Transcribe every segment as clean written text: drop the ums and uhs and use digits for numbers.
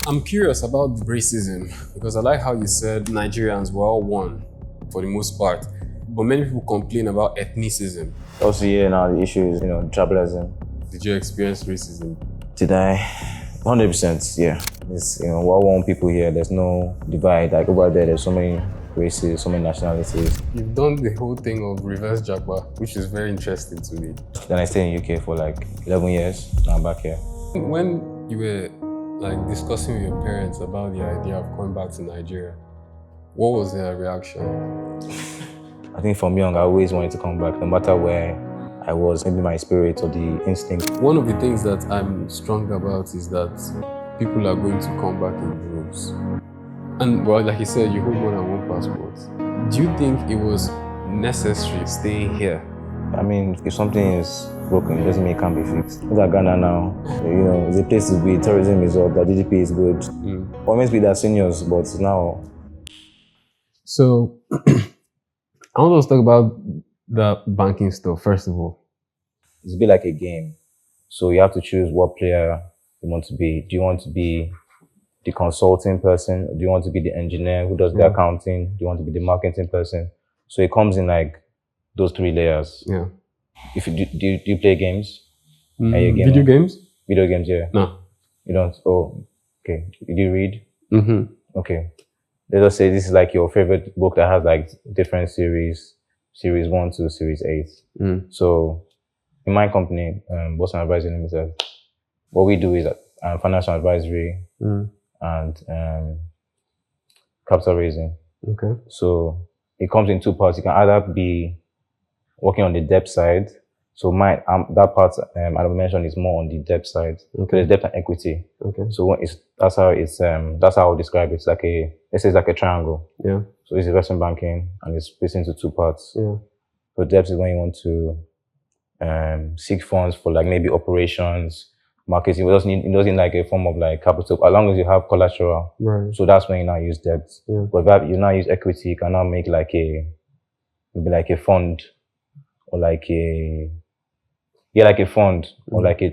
I'm curious about racism because I like how you said Nigerians were all one for the most part, but many people complain about ethnicism. Also, yeah, now the issue is, tribalism. Did you experience racism? Did I? 100%, yeah. It's, we're all one people here. There's no divide. Like over there's so many races, so many nationalities. You've done the whole thing of reverse-japa, which is very interesting to me. Then I stayed in UK for like 11 years. Now I'm back here. When you were discussing with your parents about the idea of coming back to Nigeria, what was their reaction? I think from young, I always wanted to come back, no matter where I was, maybe my spirit or the instinct. One of the things that I'm strong about is that people are going to come back in droves. And well, like you said, you hold more than one passport. Do you think it was necessary staying here? I mean, if something is broken, it doesn't mean it can't be fixed. Look at Ghana now. It's a place to be. Tourism is up. The GDP is good. Or meant to be their seniors, but now. So, I want to talk about the banking stuff first of all. It's a bit like a game. So you have to choose what player you want to be. Do you want to be the consulting person? Or do you want to be the engineer who does the accounting? Do you want to be the marketing person? So it comes in like those three layers. Yeah. If you do you play games? Video games? Video games, yeah. No. You don't? Oh, okay. Do you read? Mm-hmm. Okay. Let us say this is like your favorite book that has like different series 1 to series 8. So in my company, Boston Advisory Limited, what we do is financial advisory and capital raising. Okay. So it comes in two parts. You can either be working on the debt side. So that part I mentioned is more on the debt side. Okay. There's debt and equity. Okay. So that's how I would describe it. It's like let's say it's like a triangle. Yeah. So it's investment banking and it's split into two parts. Yeah. So debt is when you want to seek funds for like maybe operations, marketing. It doesn't need like a form of like capital, as long as you have collateral. Right. So that's when you now use debt. Yeah. But if you now use equity, you can now make like maybe like a fund or like a fund or like you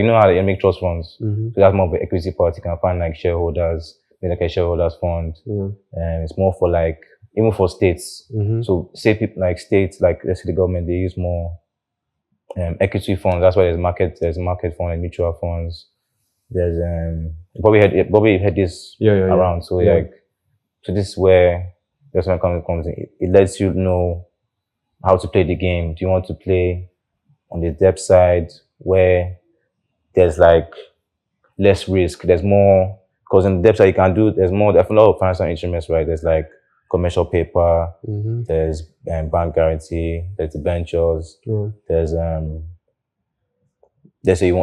know how they make trust funds. So that's more of an equity part. You can find like shareholders, maybe like a shareholders fund. And it's more for like even for states. So say people like states, like let's say the government, they use more equity funds. That's why there's market fund and mutual funds. There's you probably had this around. So so this is where that's when it comes in. It lets you know how to play the game. Do you want to play on the debt side where there's like less risk? There's more, because in the debt side there's a lot of financial instruments, right? There's like commercial paper, there's bank guarantee, there's debentures, there's let's say you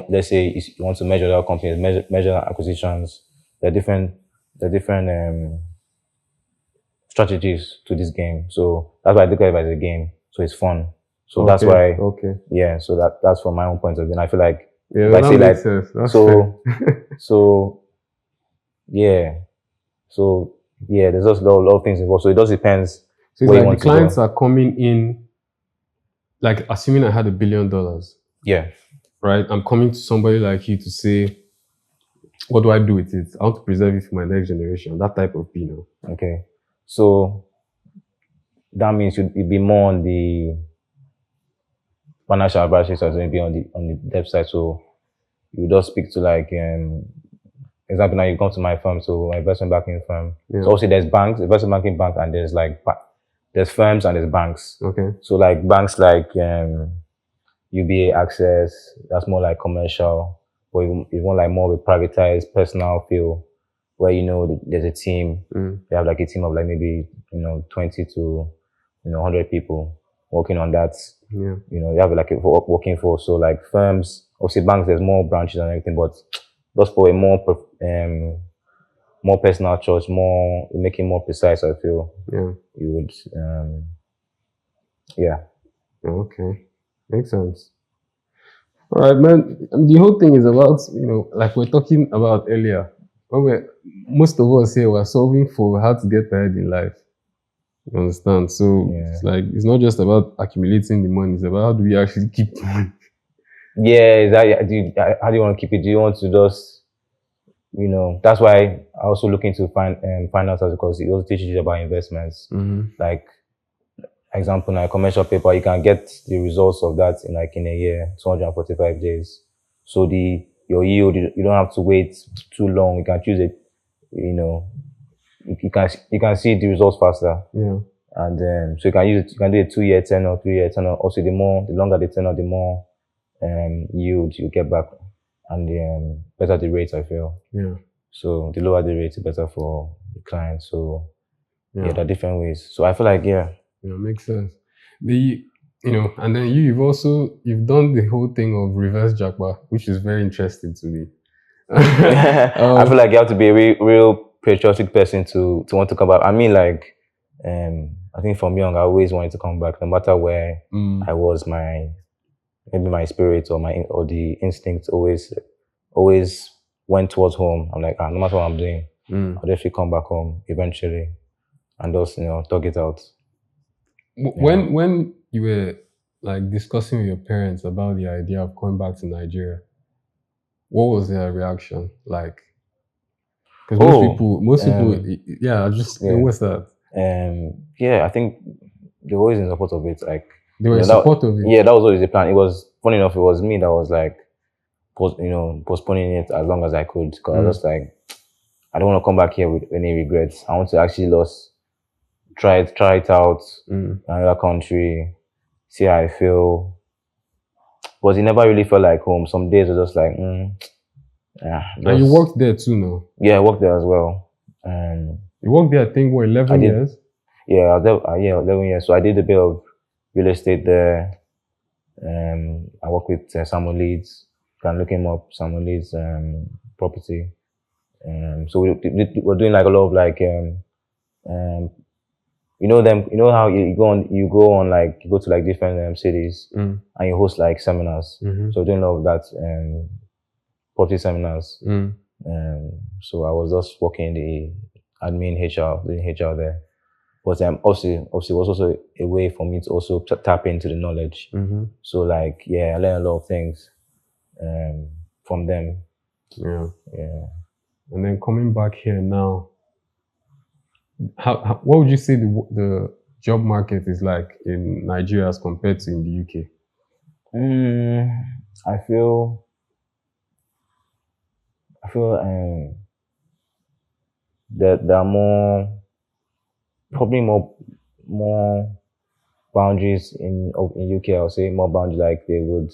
want to measure that companies, measure acquisitions. There are different strategies to this game. So that's why I look at it as a game. So it's fun. So that's why. Okay. Yeah. So that's from my own point of view. And I feel like that makes sense. That's so yeah. There's just a lot of things involved. So it just depends. So it's like the clients are coming in, like assuming I had $1 billion. Yeah. Right. I'm coming to somebody like you to say, what do I do with it? I want to preserve it for my next generation. That type of people. Okay. So that means you'd be more on the financial advisory side, maybe on the debt side. So you just speak to like example, now you come to my firm, so my investment banking firm. Yeah. So also there's banks, investment banking bank, and there's like there's firms and there's banks. Okay. So like banks like UBA Access, that's more like commercial, or you want like more of a privatized personal feel, where there's a team. They have like a team of like maybe 20 to 100 people working on that. Yeah. You have like a working force. So like firms, obviously banks, there's more branches and everything, but just for a more personal choice, making more precise, I feel. Yeah. You would yeah. Okay. Makes sense. All right, man. I mean, the whole thing is about, like we're talking about earlier, when most of us here were solving for how to get ahead in life. You understand? So it's like, it's not just about accumulating the money, it's about how do we actually keep the money. Yeah, how do you want to keep it? Do you want to just you know, that's why I also looking to finance because it also teaches you about investments. Like example, now commercial paper, you can get the results of that in like in a year, 245 days. So your yield, you don't have to wait too long. You can choose it, you know, you can see the results faster. Yeah. And so you can use it, you can do a 2-year tenor, 3-year tenor. Also, the longer the tenor, the more yield you get back, and the better the rate, I feel. Yeah. So the lower the rate, the better for the client. So yeah, there are different ways. So I feel like makes sense. And then you've done the whole thing of reverse-japa, which is very interesting to me. I feel like you have to be a real patriotic person to want to come back. I mean, like, I think from young, I always wanted to come back, no matter where I was. Maybe my spirit or the instinct always went towards home. I'm like, no matter what I'm doing, I'll definitely come back home eventually, and just talk it out. When you were like discussing with your parents about the idea of coming back to Nigeria, what was their reaction like? Because most people, what's that? I think they were always in support of it. Like they were in support of it. Yeah, that was always the plan. It was funny enough. It was me that was like, postponing it as long as I could, because I was just like, I don't want to come back here with any regrets. I want to actually try it out in another country, see how I feel. But it never really felt like home. Some days were just like, And you worked there too, no? Yeah, I worked there as well. You worked there, I think, 11 years? Yeah, I was there, 11 years. So I did a bit of real estate there. I work with Samuel Leeds. You can look him up, Samuel Leeds property. So we're doing like a lot of like you know how you go on like you go to like different cities and you host like seminars. So we're doing a lot of that property seminars. So I was just working in the admin HR, doing HR there. But obviously it was also a way for me to also tap into the knowledge. So like I learned a lot of things from them. Yeah. And then coming back here now, what would you say the job market is like in Nigeria as compared to in the UK? I feel that there are probably more boundaries in UK. I would say more boundaries, like they would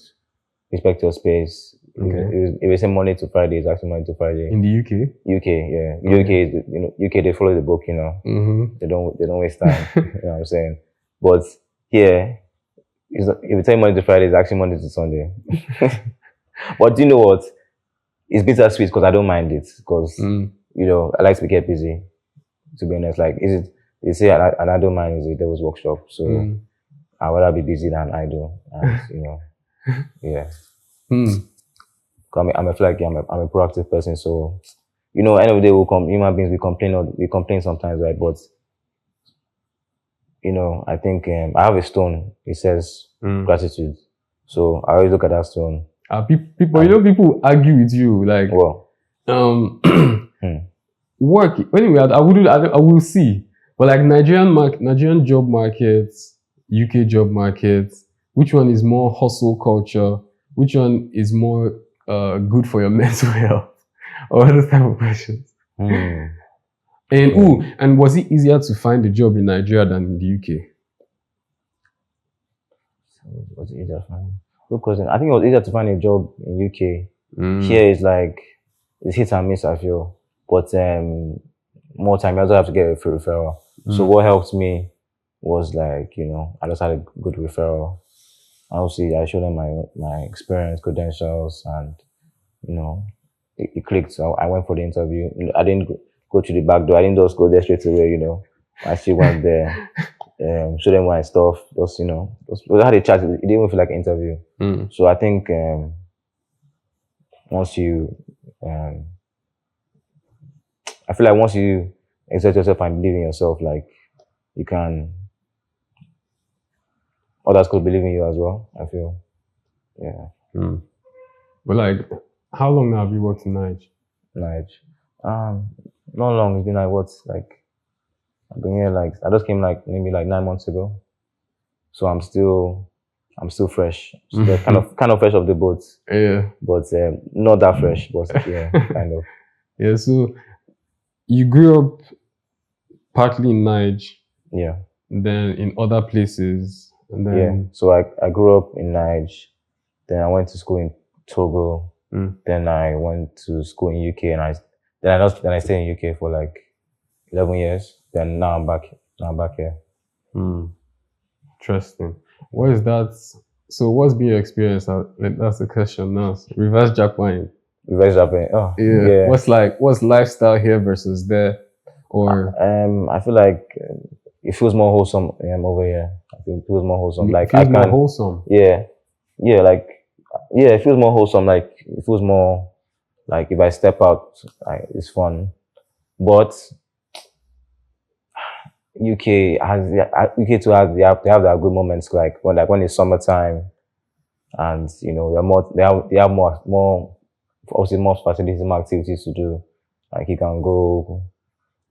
respect your space. Okay. If they say Monday to Friday, it's actually Monday to Friday. In the UK? UK, yeah. UK is, UK, they follow the book, They don't waste time. You know what I'm saying? But here, if you say Monday to Friday, it's actually Monday to Sunday. But do you know what? It's bittersweet because I don't mind it, because I like to get busy. To be honest, like they say, and I don't mind is the devil's workshop. So I'd rather be busy than idle, and yeah. I feel like I'm a proactive person, so end of the day human beings we complain sometimes, right? But I think I have a stone. It says gratitude, so I always look at that stone. People argue with you like, work anyway. I will see, but like Nigerian job markets, UK job markets, which one is more hustle culture? Which one is more good for your mental health? Or those type of questions. And was it easier to find a job in Nigeria than in the UK? Was it easier to find? Good question. I think it was easier to find a job in UK. Here is like it's hit and miss, I feel. But more time, you also have to get a free referral. So what helped me was like, I just had a good referral. Obviously, I showed them my experience, credentials, and it clicked. So I went for the interview. I didn't go to the back door. I didn't just go there straight away. I still went there, showed them my stuff. Just we had a chat. It didn't even feel like an interview. So I think once you, I feel like once you exert yourself and believe in yourself, like you can. Others could believe in you as well, I feel. Yeah. But like, how long now have you worked in Nige? Not long. It's been like what? Like I've been here like I just came like maybe like 9 months ago. So I'm still fresh. Still kind of fresh off the boat. Yeah. But not that fresh. But yeah, kind of. Yeah. So you grew up partly in Niger, Yeah. then in other places, and Yeah. then So I grew up in Niger. Then I went to school in Togo. Then I went to school in UK, and I stayed in UK for like 11 years. Then now I'm back. Now I'm back here. Interesting. What is that? So what's been your experience? That's the question now. Reverse Japan. Reverse-japa. Oh Yeah. yeah. What's lifestyle here versus there? Or I feel like it feels more wholesome over here. I feel it feels more wholesome. it Like feels I more can. wholesome. Yeah. Yeah. Like yeah. It feels more wholesome. Like it feels more like if I step out, it's fun. But UK too has they have their good moments like when it's summertime and they have more obviously more facilities, more activities to do. Like you can go,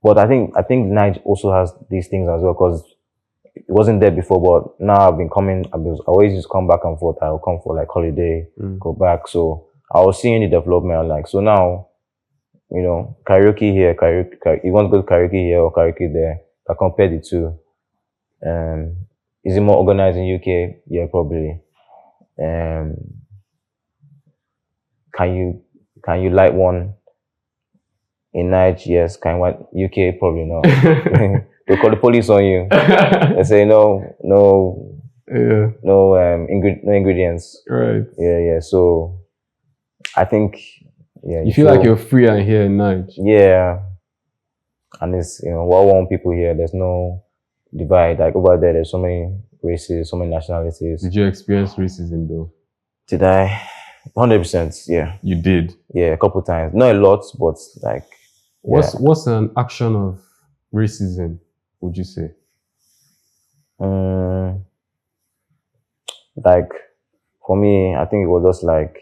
but I think Niger also has these things as well because it wasn't there before. But now I've been coming. I always just come back and forth. I'll come for like holiday, go back. So I was seeing the development. Like so now, karaoke here, you want to go to karaoke here or karaoke there. I compare the two. Um, is it more organized in UK? Yeah, probably. Um, can you light one in Niger? Yes. Can you what UK? Probably not. They call the police on you. They say no, Yeah. no no ingredients. Right. Yeah. So I think You feel like you're freer here in Niger. Yeah, and it's one people here. There's no divide. Like over there, there's so many races, so many nationalities. Did you experience racism though? Did I? 100%. Yeah. You did. Yeah, a couple times. Not a lot, but like. What's an action of racism? Would you say? Like for me, I think it was just like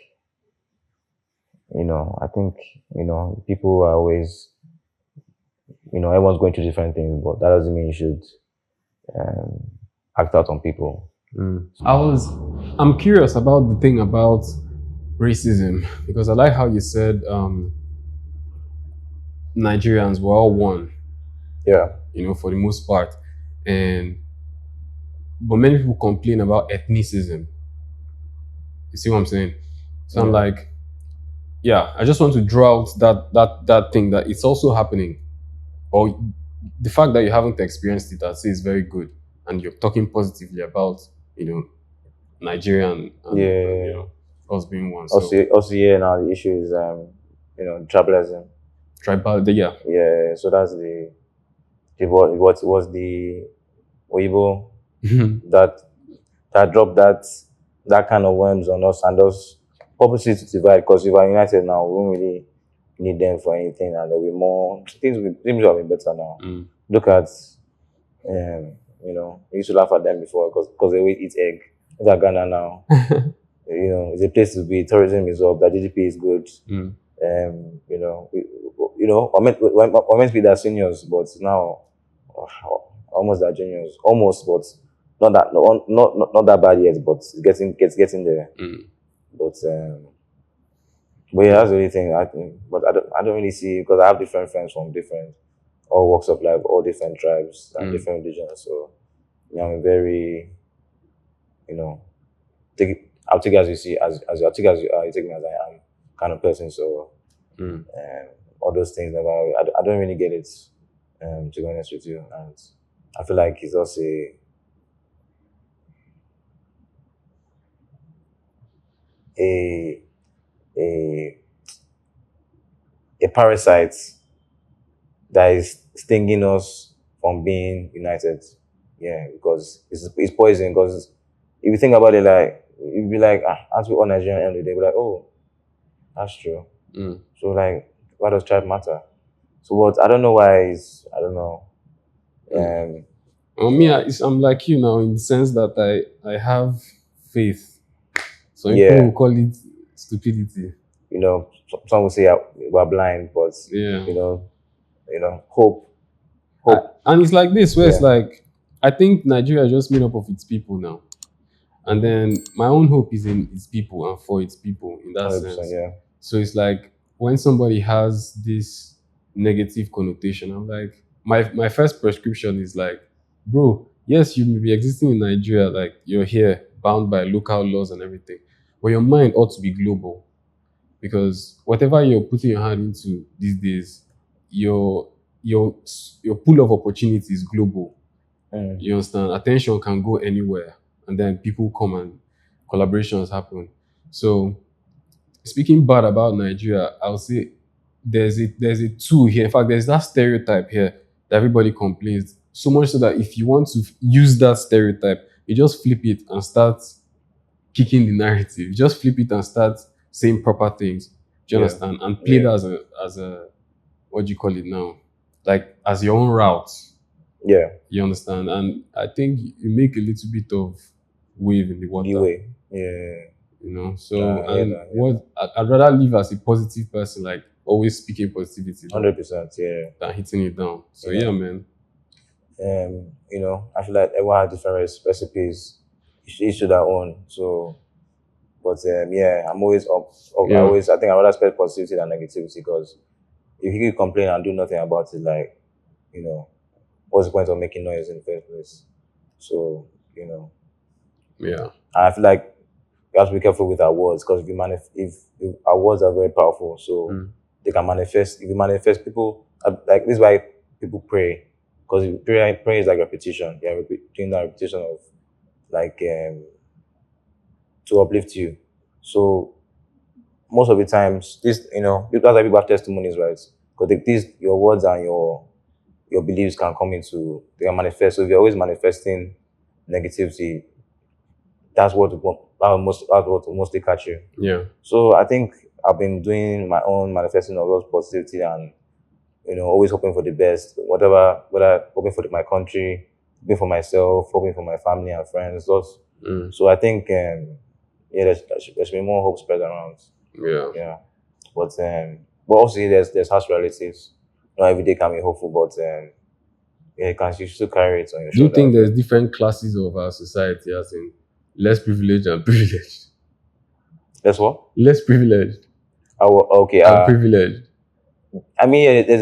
I think people are always everyone's going through different things, but that doesn't mean you should act out on people. I'm curious about the thing about racism because I like how you said Nigerians were all one. Yeah. For the most part, but many people complain about ethnicism. You see what I'm saying? So I'm like, yeah, I just want to draw out that thing that it's also happening, or the fact that you haven't experienced it, I'd say is very good, and you're talking positively about Nigerian and us being one. So also now the issue is tribalism. Yeah. Yeah, so that's what was the Weibo that dropped that kind of worms on us and us purposely to divide because we are united now, we don't really need them for anything and there'll be more things will be better now. Look at we used to laugh at them before because they would eat egg. Look at Ghana now. It's a place to be. Tourism is up. The GDP is good. We're meant to be their seniors, but now almost their juniors. Almost, but not that bad yet. But it's getting there. But yeah, that's the only thing I think. But I don't really see because I have different friends from different all walks of life, all different tribes and different religions. So I'm very, I'll take it as you see, I'll take it as you are, you take me as I am kind of person. So all those things, I don't really get it, to be honest with you. And I feel like it's also a parasite that is stinging us from being united. Yeah, because it's poison. Because if you think about it, like you'd be like, aren't we all Nigerian? End of the day, be like, oh, that's true. So like, why does tribe matter? So what? I don't know why. I don't know. Me, I'm like you now in the sense that I have faith. So people will call it stupidity. some will say we're blind, but Yeah. hope. And it's like this, where it's Yeah. like, I think Nigeria is just made up of its people now. And then my own hope is in its people and for its people in that 100%. sense. Yeah. So it's like when somebody has this negative connotation, I'm like, my first prescription is like, bro, yes, you may be existing in Nigeria, like you're here bound by local laws and everything, but your mind ought to be global because whatever you're putting your hand into these days, your your your pool of opportunity is global. Mm. You understand? Attention can go anywhere, and then people come and collaborations happen. So, speaking bad about Nigeria, I'll say there's a tool here. In fact, there's that stereotype here that everybody complains so much so that if you want to use that stereotype, you just flip it and start kicking the narrative. You just flip it and start saying proper things. Do you Yeah. understand? And play that as a what do you call it now? Like as your own route. Yeah. You understand? And I think you make a little bit of wave in the water. Leeway. Yeah. You know, so I hear and that. what I'd rather live as a positive person, like always speaking positivity 100%. Yeah. than hitting it down. So You know. yeah, man. I feel like everyone has different recipes, each to their own. So, but yeah, I'm always up. Yeah. I think I rather spread positivity than negativity because if you keep complaining and do nothing about it, like, what's the point of making noise in the first place? So, Yeah. I feel like we have to be careful with our words because if our words are very powerful, so they can manifest. If you manifest, people like this is why people pray because prayer is like repetition. Yeah, doing that repetition of like to uplift you. So most of the times, that's why people have testimonies, right? Because these your words and your beliefs can come into they can manifest. So if you're always manifesting negativity, that's what will mostly catch you. Yeah. So I think I've been doing my own manifesting of those positivity and always hoping for the best, whether hoping for my country, hoping for myself, hoping for my family and friends. So I think yeah, there should be more hope spread around. Yeah. Yeah, but also there's harsh realities. Not every day can be hopeful, but yeah, you still carry it on your Do you shoulder. think there's different classes of our society, as in less privileged and privileged? That's what? Less privileged Okay. and privileged. I mean, yeah, there's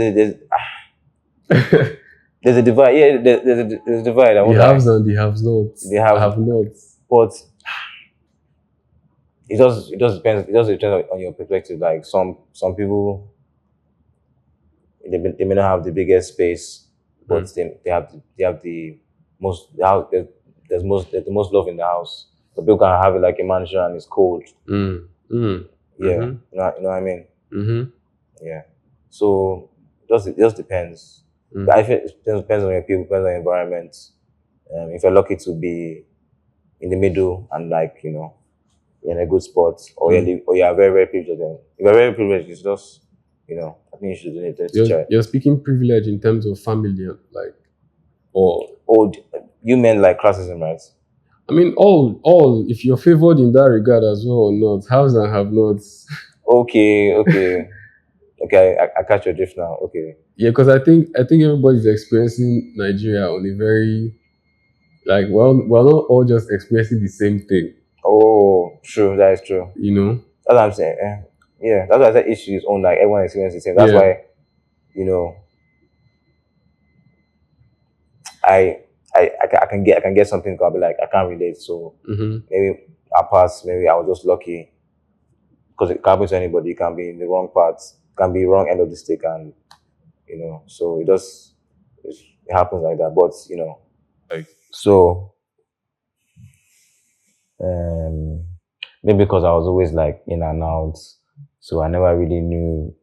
a divide. Yeah, there's a divide. The haves and the have nots. The have nots. But it just depends. It just depends on your perspective. Like some people, they may not have the biggest space, but they have the most. There's the most love in the house. So people can have it like a mansion and it's cold. Yeah, you know what I mean. Yeah. So it just depends. I feel it depends on your people, depends on your environment. If you're lucky to be in the middle and like you're in a good spot, or you are very very privileged, then if you're very privileged, it's just I think you should do it. You're speaking privilege in terms of family, like or you meant like classism, right? I mean, all if you're favored in that regard as well or not, haves and have nots. Okay. Okay, I catch your drift now. Okay. Yeah, because I think everybody's experiencing Nigeria on a very like we're not all just experiencing the same thing. Oh, true. That is true. That's what I'm saying. Yeah, that's why I said issues on like everyone experiences the same. That's why I can get something. I'll be like I can't relate. So maybe our past, maybe I was just lucky because it can happen to anybody. You can be in the wrong part, can be wrong end of the stick, and so it happens like that. But like so maybe because I was always like in and out, so I never really knew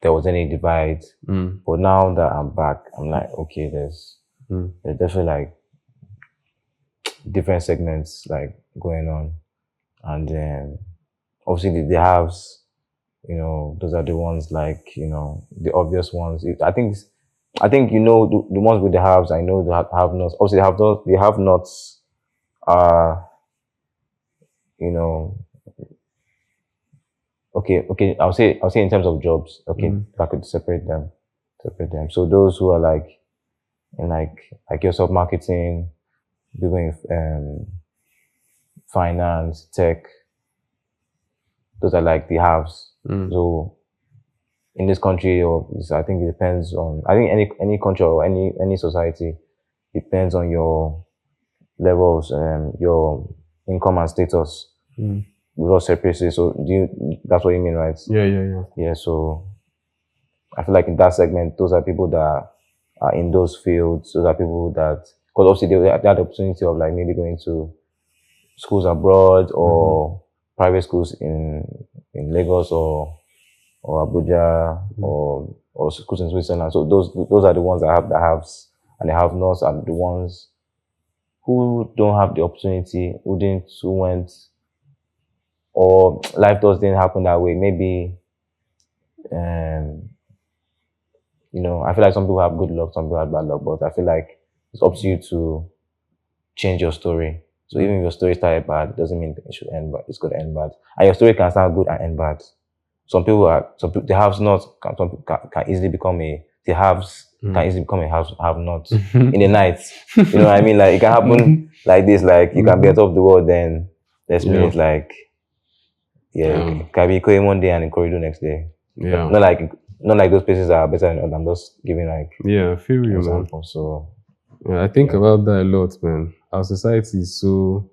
there was any divide. But now that I'm back, I'm like, okay, there's definitely like different segments like going on, and then obviously the halves, those are the ones like the obvious ones. I think the ones with the halves. I know the have nots. Obviously, the have nots are okay. I'll say in terms of jobs. Okay, if I could separate them. So those who are like in like yourself marketing, doing finance, tech, those are like the haves. So in this country, I think it depends on. I think any country or any society depends on your levels, your income and status. We all separate. So that's what you mean, right? Yeah. So I feel like in that segment, those are people that are in those fields. Those are people that, because obviously they had the opportunity of like maybe going to schools abroad or private schools in Lagos or Abuja or schools in Switzerland. So those are the ones that have the haves, and the have-nots are the ones who don't have the opportunity, who went, or life just didn't happen that way. Maybe, I feel like some people have good luck, some people have bad luck, but I feel like it's up to you to change your story. So even if your story started bad, it doesn't mean it should end bad. It's going to end bad, and your story can start good and end bad. The haves not can easily become the haves can easily become a have not in the night. You know what I mean? Like it can happen like this. Like you can be on top of the world, then next minute, like can be Ikoyi one day and in corridor next day. Yeah. Not like those places are better than others. I'm just giving like I feel you, example. man. So I think about that a lot, man. Our society is so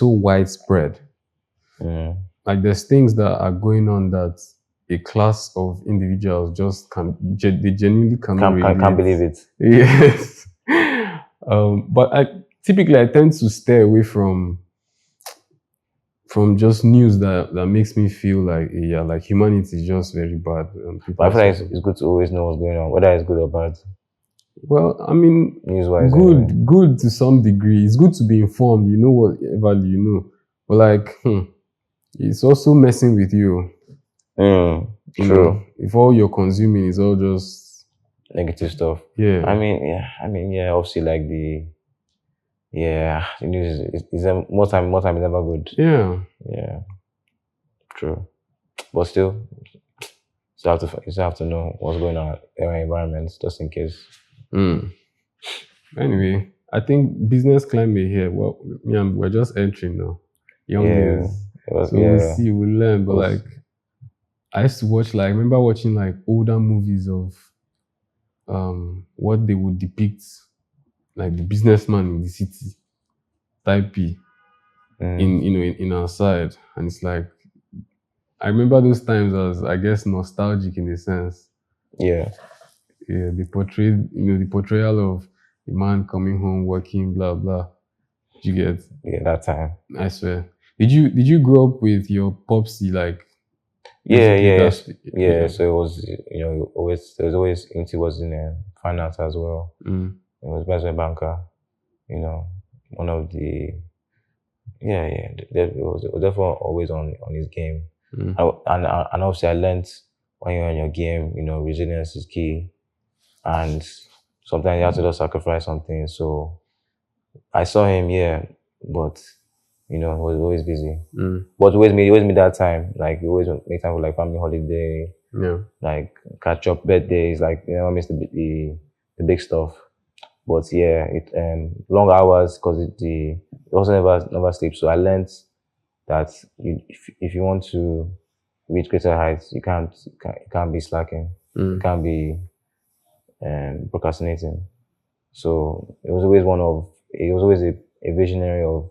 widespread. Like there's things that are going on that a class of individuals just they genuinely can't believe it. Yes. But I tend to stay away from just news that makes me feel like like humanity is just very bad. But I feel like it's good to always know what's going on, whether it's good or bad. Well, I mean, news-wise, good to some degree. It's good to be informed. You know whatever you know, but like, it's also messing with you. True. You know, if all you're consuming is all just negative stuff. Yeah. I mean, obviously, like the news is more time is never good. Yeah. Yeah. True. But still, you still have to know what's going on in our environments, just in case. Anyway, I think business climate here. Well, we're just entering now. Young years. So we'll see, we'll learn. But like, I used to watch I remember watching like older movies of what they would depict, like the businessman in the city, type B, in our side, and it's like, I remember those times as, I guess, nostalgic in a sense. Yeah. They portrayed, the portrayal of the man coming home, working, blah blah. Did you get? Yeah, that time. I swear. Did you grow up with your popsy like? Yeah. So it was, there was always into was in finance as well. It was investment banker. One of the it was definitely always on his game. And obviously I learned when you're on your game, resilience is key, and sometimes you have to just sacrifice something. So I saw him, but he was always busy. But always made that time. Like, he always make time for like family holiday. Yeah. Like catch up birthdays. Like, never miss the big stuff. But long hours, because it also never sleeps. So I learned that if you want to reach greater heights, you can't be slacking. You can't be procrastinating. So it was always a visionary of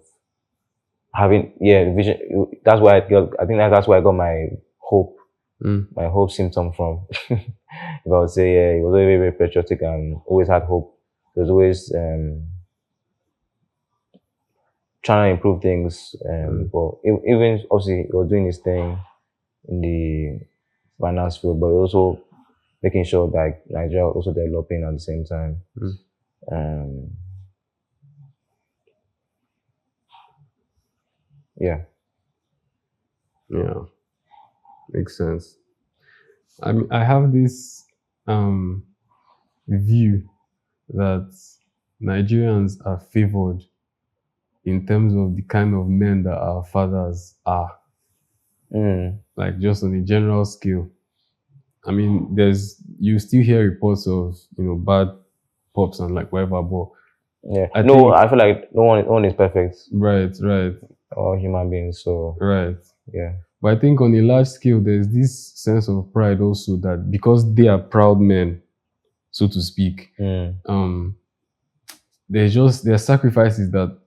having vision. That's why I think that's where I got my hope. My hope symptom from. If I would say, he was always very, very patriotic and always had hope. He was always trying to improve things. But even obviously he was doing his thing in the finance field, but also making sure that Nigeria was also developing at the same time. Yeah, makes sense. I have this view that Nigerians are favored in terms of the kind of men that our fathers are. like just on a general scale. I mean, you still hear reports of, bad pops and like whatever, but Yeah. I No, think, I feel like no one is perfect. right, All human beings. So right. yeah. But I think on a large scale, there's this sense of pride also that because they are proud men, so to speak, there are sacrifices that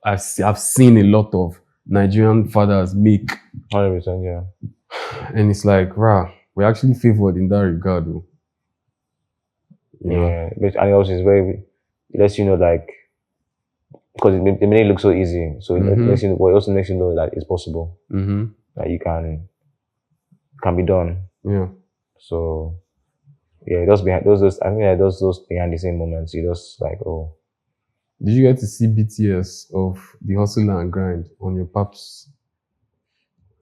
I've seen a lot of Nigerian fathers make. 100%, yeah. And it's like, rah, we're actually favored in that regard, though. Yeah, but and also it's very, it lets you know, like, because it made it look so easy. So it makes you, but it also makes you know that it's possible. That you can be done. Yeah. So yeah, those behind those I think that those behind the same moments, you just like, oh. Did you get to see BTS of the hustle and grind on your pap's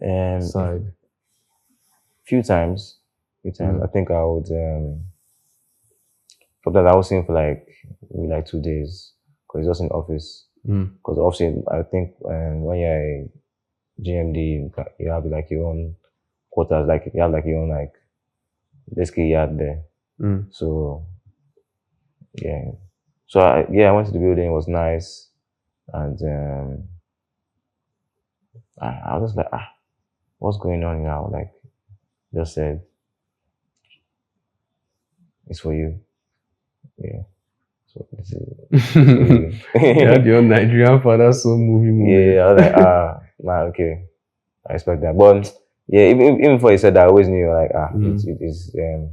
side? Few times. I think I would sometimes I was seeing for like maybe like 2 days because it's just in office. Because obviously I think when you're a GMD, you have like your own quarters, like you have like your own like basically yard there. So yeah. So I went to the building. It was nice, and I was just like, what's going on now? Like, just said, it's for you. Yeah. So this is for you. You had your Nigerian father so moving. Yeah, I was like, man, okay, I expect that. But yeah, even before he said that, I always knew like, it is a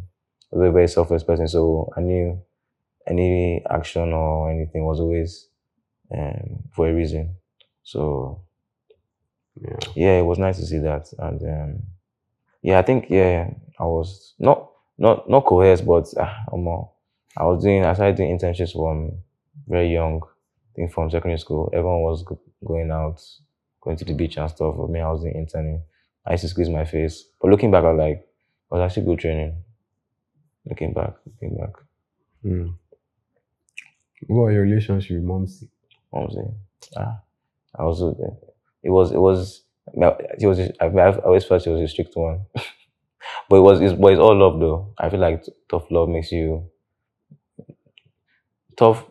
very selfless person. So I knew any action or anything was always for a reason. So yeah, it was nice to see that. And yeah, I think I was not coerced, but I started doing internships from very young. I think from secondary school, everyone was going out, going to the beach and stuff. But me, I was doing interning. I used to squeeze my face. But looking back, I was like, it was actually good training. Looking back. What are your relationship with Momsy? I also, it was, I always felt it was a strict one. But it's all love though. I feel like tough love makes you tough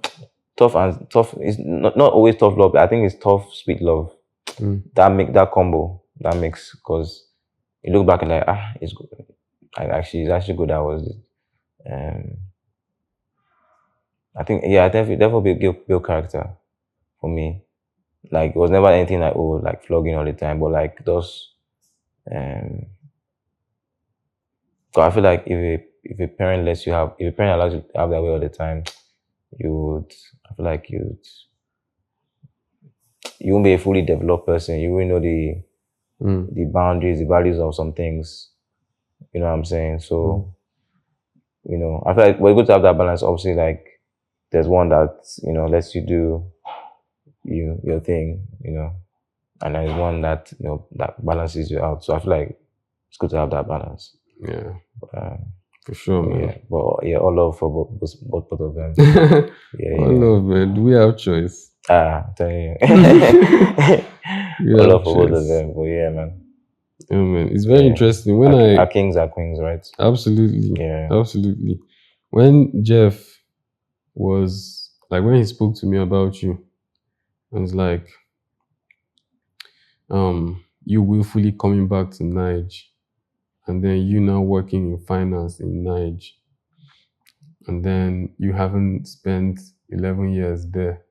and tough. It's not always tough love. I think it's tough, sweet love. That combo that makes, because you look back and like, it's good. It's actually good. That was it. I think I definitely build character for me. Like it was never anything like like flogging all the time, but like those. So I feel like if a parent allows you to have that way all the time, I feel like you won't be a fully developed person. You won't know the boundaries, the values of some things. You know what I'm saying? So, I feel like we're good to have that balance. Obviously, like there's one that, lets you do your thing, and there's one that, that balances you out. So I feel like it's good to have that balance. Yeah. For sure, man. Yeah, but yeah, all love for both of them. All love, man. Do we have choice? I'm telling you. All love for both of them. But yeah, man. Yeah, man. It's very interesting. When our kings are queens, right? Absolutely. Yeah. Absolutely. When Jeff was like, when he spoke to me about you, I was like, you willfully coming back to Nige, and then you now working in finance in Nige, and then you haven't spent 11 years there.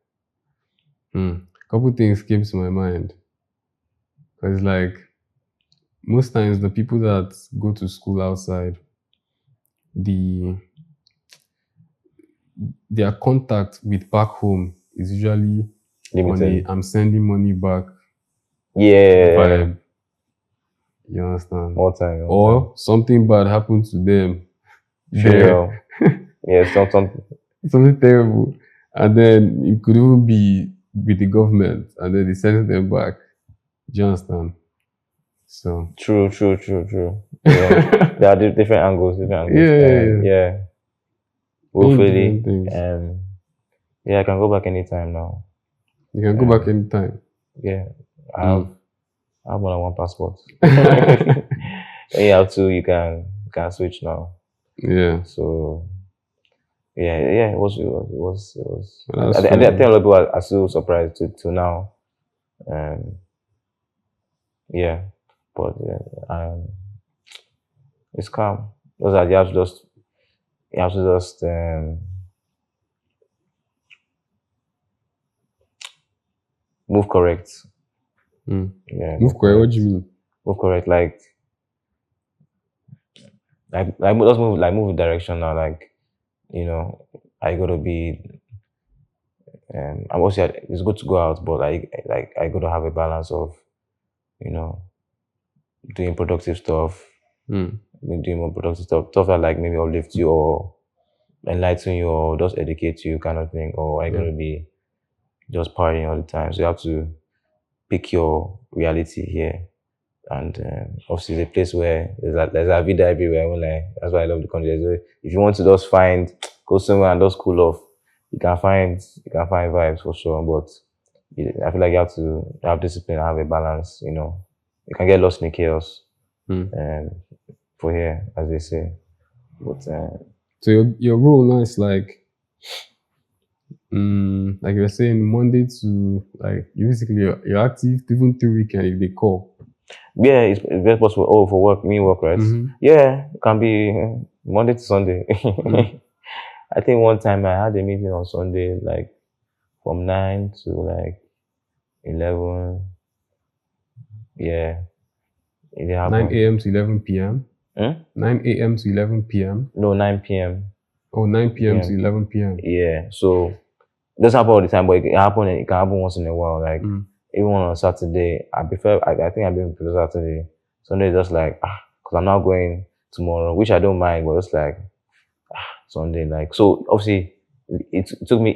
Couple things came to my mind. It's like, most times the people that go to school outside, their contact with back home is usually limited. I'm sending money back. Yeah. Vibe. You understand? More time. Or something bad happened to them. There. Yeah, something terrible. And then it could even be with the government, and then they send them back. Do you understand? So true. Yeah. There are different angles. Yeah. Hopefully, I can go back anytime now. You can go back anytime. Yeah, I have I have more than one passport. When you have two, you can switch now. Yeah. So yeah, it was. Well, I think a lot of people are still surprised to now. Yeah, but it's calm. Those are you have to just move correct. Yeah, Move correct. What do you mean? Move correct, like just move with direction now. Like, you know, I gotta be. I'm also it's good to go out, but I gotta have a balance of, you know, doing productive stuff, doing more productive stuff that like maybe uplift you or enlighten you or just educate you kind of thing, or are you gonna be just partying all the time? So you have to pick your reality here. And obviously, it's a place where there's a vida everywhere. That's why I love the country. So if you want to just go somewhere and just cool off, you can find vibes for sure. But I feel like you have to have discipline, and have a balance. You know, you can get lost in the chaos. For here, as they say. But so your role now is like you're saying Monday to like you're active even through weekend if they call. Yeah, it's very possible. Oh, for work, work, right? Yeah, it can be Monday to Sunday. I think one time I had a meeting on Sunday, like from 9 to like 11. Yeah. 9 a.m. to 11 p.m. 9 a.m. to 11 p.m. No, 9 p.m. Oh, 9 p.m. to 11 p.m. Yeah. So it doesn't happen all the time, but it can happen once in a while. Like even on Saturday, I think I've been prefer Saturday. Sunday is just like because I'm not going tomorrow, which I don't mind, but it's like Sunday. Like, so obviously it took me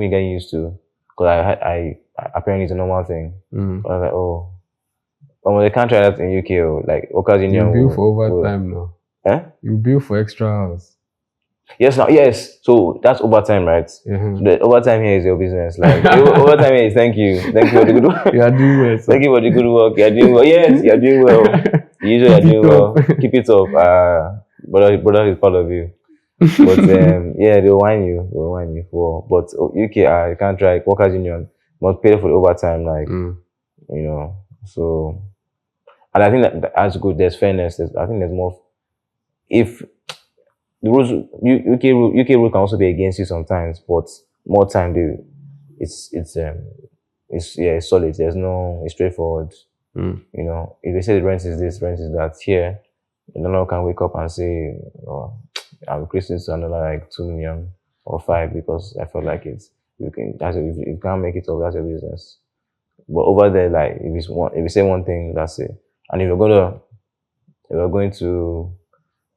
getting used to, because I apparently it's a normal thing. But I was like, oh, well, they can't try that in UK. Like workers union. You bill for overtime now. You bill for extra hours. Yes. So that's overtime, right? So the overtime here is your business. Like overtime here is thank you for the good work. You are doing well. Thank you for the good work. You are doing well. Yes, you are doing well. Usually you are doing well. Keep it up. Brother is part of you. But yeah, they'll whine you for. But UK, I can't try workers union. Must pay for the overtime, like you know. So, and I think that's good. There's fairness. I think there's more. If the rules, UK rule can also be against you sometimes, but more time it's solid. It's straightforward. You know, if they say the rent is this, rent is that, here, no one can wake up and say, oh, I'm increasing to another like 2 million or 5 because I felt like it's, if you can't make it up, that's your business. But over there, like if you say one thing, that's it. And if you're going to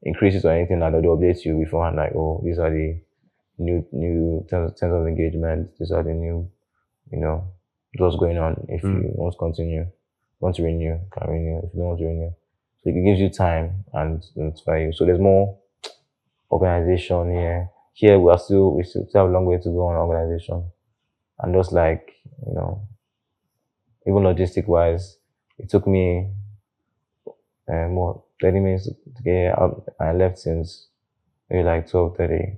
increase it or anything, like they'll update you beforehand, like, oh, these are the new terms of engagement, these are the new, you know, what's going on. If you want to continue, want to renew, can renew. If you don't want to renew, so it gives you time and notify you. So there's more organization here. Here we still have a long way to go on organization, and just like, you know, even logistic wise, it took me more 30 minutes to get out. I left since maybe like 12:30.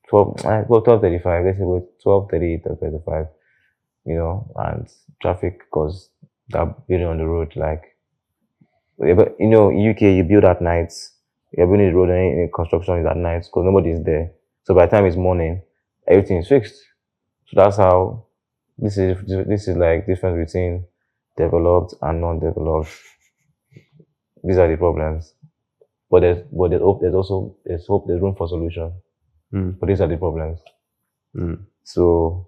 12:35. Let's say 12:30, 12:35. You know, and traffic caused that building on the road. Like, but you know, in UK you build at night. You're building the road and any construction is at night because nobody's there. So by the time it's morning, everything is fixed. So that's how this is like difference between developed and non-developed. These are the problems. But there's hope. There's hope. There's room for solution. But these are the problems. So,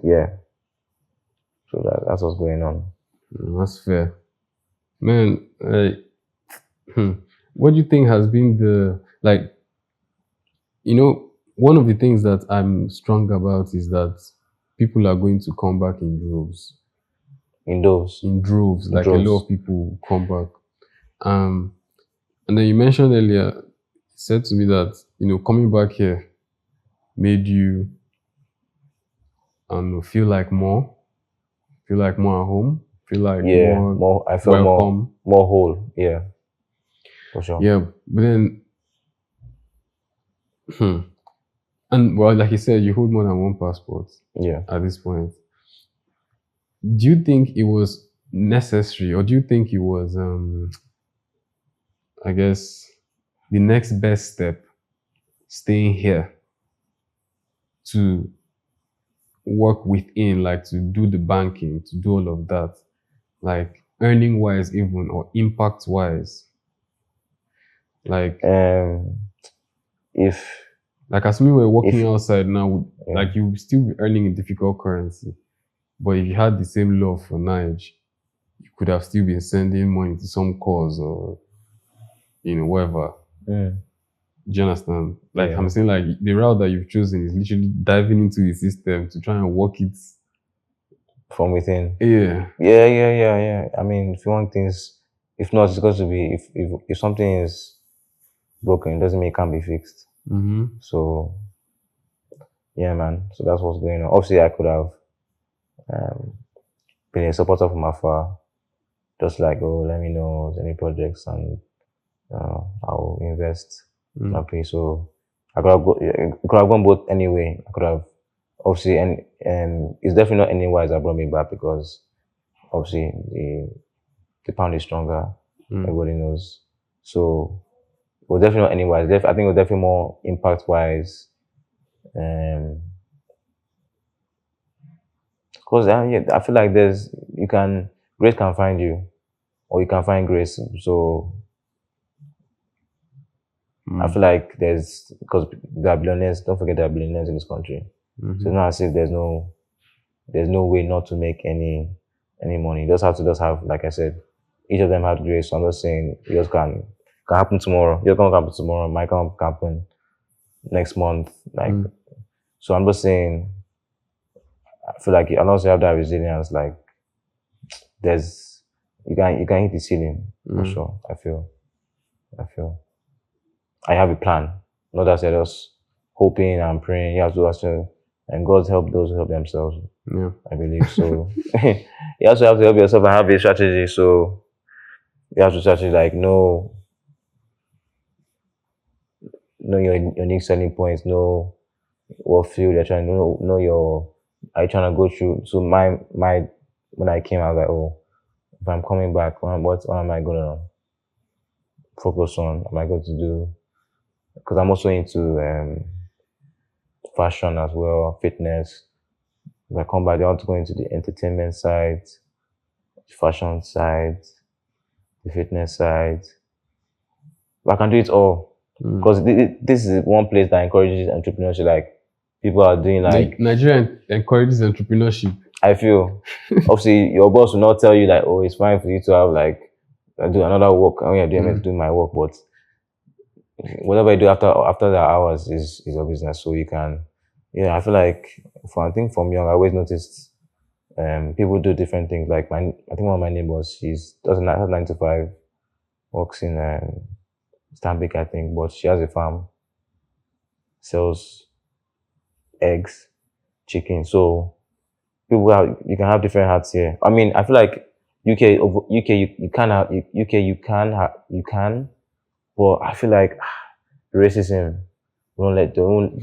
yeah. So that's what's going on. That's fair, man. What do you think has been the, like, you know, one of the things that I'm strong about is that people are going to come back in droves. In droves, like a lot of people come back. And then you mentioned earlier, you said to me that, you know, coming back here, made you feel like more at home, feel like more I felt welcome, more whole. Yeah, for sure. Yeah, but then, and well, like you said, you hold more than one passport. Yeah. At this point, do you think it was necessary, or do you think it was, I guess, the next best step, staying here to work within, like to do the banking, to do all of that, like earning wise, even, or impact wise? Like, if assuming we're working outside now, like you still be earning in difficult currency, but if you had the same love for Nige, you could have still been sending money to some cause or whatever. Do you understand? Like, I'm saying, like, the route that you've chosen is literally diving into the system to try and work it from within. Yeah. I mean, if you want things, if not, it's going to be, if something is broken, it doesn't mean it can't be fixed. So, yeah, man. So that's what's going on. Obviously, I could have been a supporter from afar, just like, oh, let me know any projects and I'll invest. Okay, so I could have gone both anyway. I could have obviously, and it's definitely not any wise that brought me back, because obviously the pound is stronger. Everybody knows. So it was definitely not any wise. I think it was definitely more impact wise. Because I feel like grace can find you, or you can find grace. So I feel like because there are billionaires. Don't forget there are billionaires in this country. So it's not as if there's no way not to make any money. You just have to have, like I said, each of them have grace. So I'm just saying, it just can happen tomorrow. It can happen tomorrow. Might can happen next month. Like, so I'm just saying, I feel like unless you have that resilience, like you can hit the ceiling for sure. I feel. I have a plan. Not that you're just hoping and praying. You have to also, and God's help those who help themselves. Yeah, I believe so. You also have to help yourself and have a strategy. So you have to strategy, like know your unique selling points. Know what field you're trying to know your. Are you trying to go through? So my when I came, I was like, oh, if I'm coming back, what am I gonna focus on? Am I going to do? Because I'm also into fashion as well, fitness. If I come back, I want to go into the entertainment side, the fashion side, the fitness side. But I can do it all, because this is one place that encourages entrepreneurship. Like, people are doing, like, Nigeria encourages entrepreneurship. I feel obviously your boss will not tell you like, oh, it's fine for you to have like do another work. Oh yeah, I'm doing my work, but whatever you do after the hours is your business. So you can, I feel like I think from young I always noticed people do different things. Like I think one of my neighbors, has 9 to 5, works in Stanbic, I think, but she has a farm, sells eggs, chicken. So you can have different hats here. I mean, I feel like UK you can, but I feel like racism racism.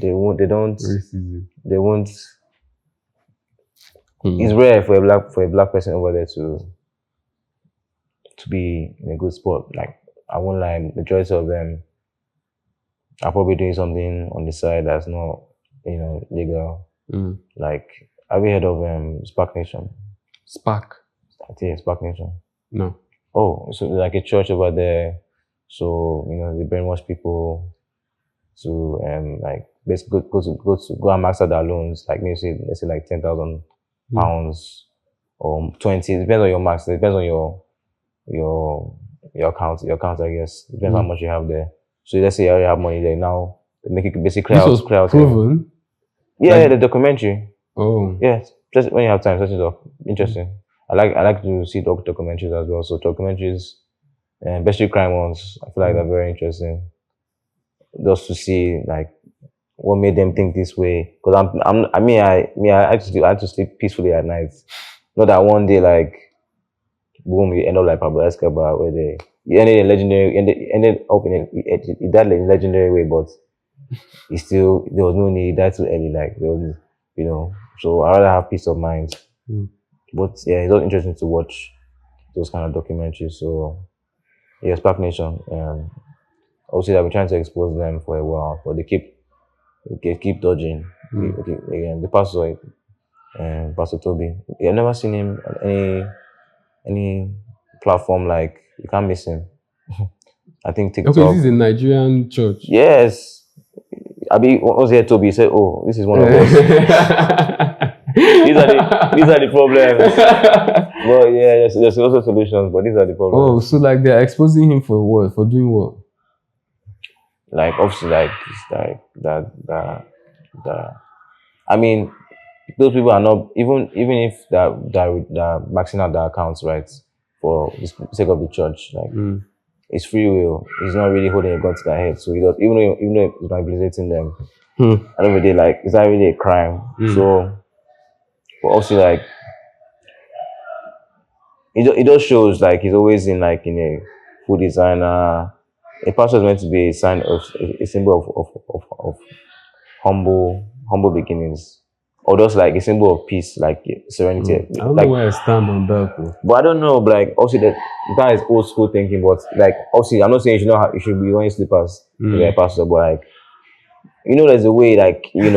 They won't. It's rare for a black person over there to be in a good spot. Like, I won't lie, majority of them are probably doing something on the side that's not legal. Like, have you heard of Spark Nation? Spark? I think Spark Nation. No. Oh, so like a church over there. So they brainwash people to like basically go and max out their loans. Like let's say like £10,000 or 20. It depends on your max. It depends on your account. Your account, I guess. It depends how much you have there. So let's say you already have money there now. They make it basically crowd. This was proven. Yeah, like, the documentary. Oh. Yeah, just when you have time, search it up. Interesting. I like to see documentaries as well. So documentaries, especially crime ones, I feel like they're very interesting. Just to see like what made them think this way? Because I had to sleep peacefully at night. Not that one day like boom, you end up like Pablo Escobar, where he ended in legendary, ended up in he died in a legendary way, but he still there was no need. He died too early, like there was, So I rather have peace of mind. But yeah, it's also interesting to watch those kind of documentaries. So yeah, Spark Nation. Obviously, I've been trying to expose them for a while, but they keep dodging. Again, the pastor, Pastor Toby. I've never seen him on any platform. Like you can't miss him. I think TikTok. Okay, this is a Nigerian church. Yes. What was here, Toby? He said, "Oh, this is one of us." these are the problems. But yeah, there's also solutions, but these are the problems. Oh, so like they're exposing him for what? For doing what? Like obviously, like that. I mean, those people are not even if they're maxing out their accounts, right, for the sake of the church. Like it's free will. He's not really holding a gun to their head, so he does. Even though he's manipulating them, at the end of the day, like it's not really a crime. So, but also like it just shows like he's always in a food designer. A pastor is meant to be a sign of a symbol of humble beginnings, or just like a symbol of peace, like serenity. I don't know where I stand on that, bro. But I don't know, but like obviously that is old school thinking. But like obviously, I'm not saying you should be wearing slippers to be a pastor, but like there's a way, like you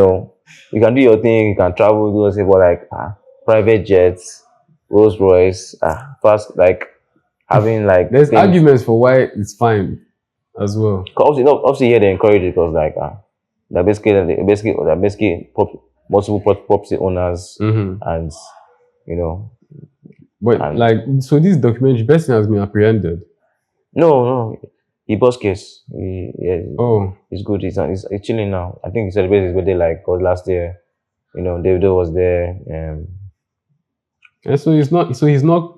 can do your thing, you can travel, do those, but like private jets, Rolls Royce, fast, like having like there's arguments for why it's fine as well. Obviously, yeah, they encourage it because like they're basically multiple property owners, and But so this documentary, person has been apprehended. No, he bust case. Oh, he's good. He's chilling now. I think he celebrated his birthday because last year, Davido was there. And so he's not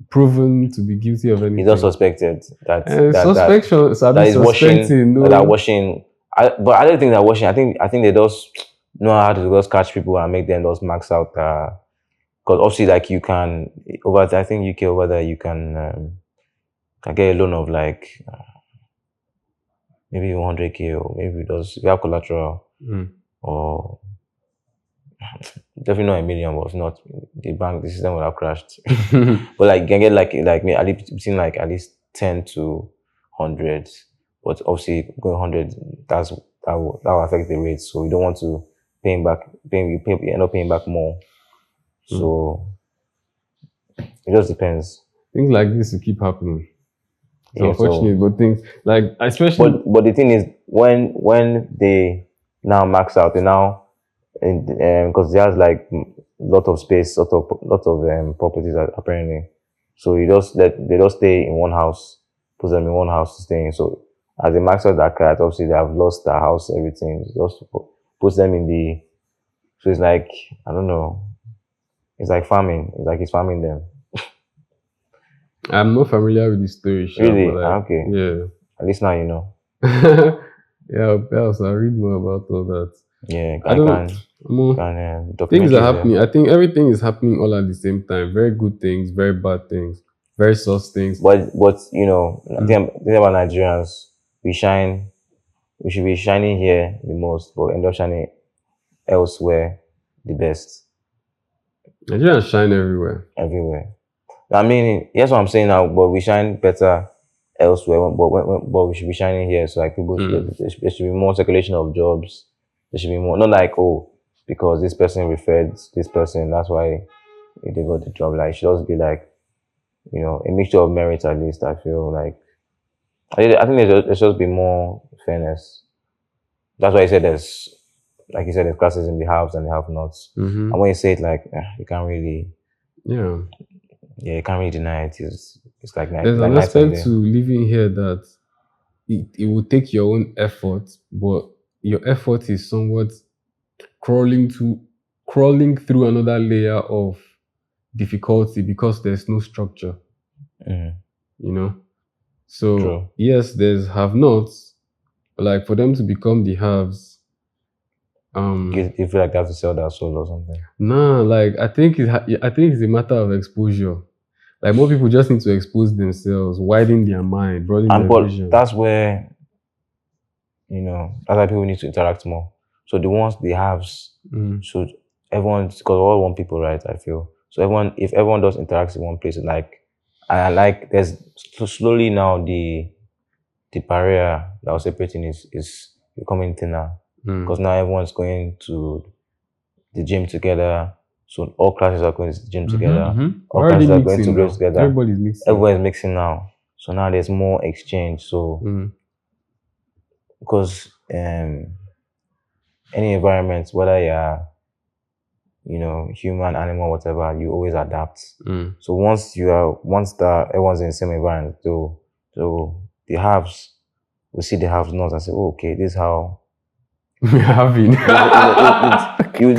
proven to be guilty of anything. He's not suspected that he's washing. But I don't think they're washing. I think they just know how to just catch people and make them just max out. Because obviously, like you can I think UK over there you can get a loan of like maybe 100K, or maybe if you have collateral, or definitely not a million, but if not, the system would have crashed. But like you can get like between like at least 10 to 100, but obviously going 100, that will affect the rate, so you don't want to pay him back. You end up paying back more. So it just depends. Things like this will keep happening. It's unfortunate, but things like especially. But the thing is, when they now max out, they now because there's like lot of space, lot of properties apparently. So they just stay in one house, put them in one house to stay in. So as they max out that cat, obviously they have lost their house, everything. Just puts them in the. So it's like I don't know. It's like farming. It's like he's farming them. I'm not familiar with the story. Really? Okay. Yeah. At least now you know. Yeah, I'll read more about all that. Yeah, things are happening. I think everything is happening all at the same time. Very good things, very bad things, very sus things. But I think about Nigerians, we shine. We should be shining here the most, but end up shining elsewhere the best. Nigerians shine everywhere. Everywhere. I mean, that's what I'm saying now. But we shine better elsewhere. But we should be shining here. So like people, there should be more circulation of jobs. There should be more. Not like because this person referred this person, that's why they got the job. Like it should also be like, a mixture of merit at least. I feel like I think there should be more fairness. That's why I said there's classes in the haves and the have-nots. And when you say it like you can't really, you can't really deny it. It's like there's an aspect to living here that it will take your own effort, but your effort is somewhat crawling through another layer of difficulty because there's no structure. So true. Yes, there's have-nots, like for them to become the haves. You feel like they have to sell their soul or something? Nah, like I think it's a matter of exposure. Like more people just need to expose themselves, widen their mind, broaden And their but vision. that's where, that's why people need to interact more. So the ones they have should because all one people, right? I feel so. If everyone does interact in one place, like I like there's slowly now the barrier that was separating is becoming thinner because now everyone's going to the gym together. So all classes are going to the gym together. All Why are they classes are going to mixing go now? together. Everybody's mixing. Everyone's mixing now. So now there's more exchange. So because any environment, whether you're human, animal, whatever, you always adapt. So once that everyone's in the same environment, so the halves will see the halves not and say, oh, okay, this is how We're having. you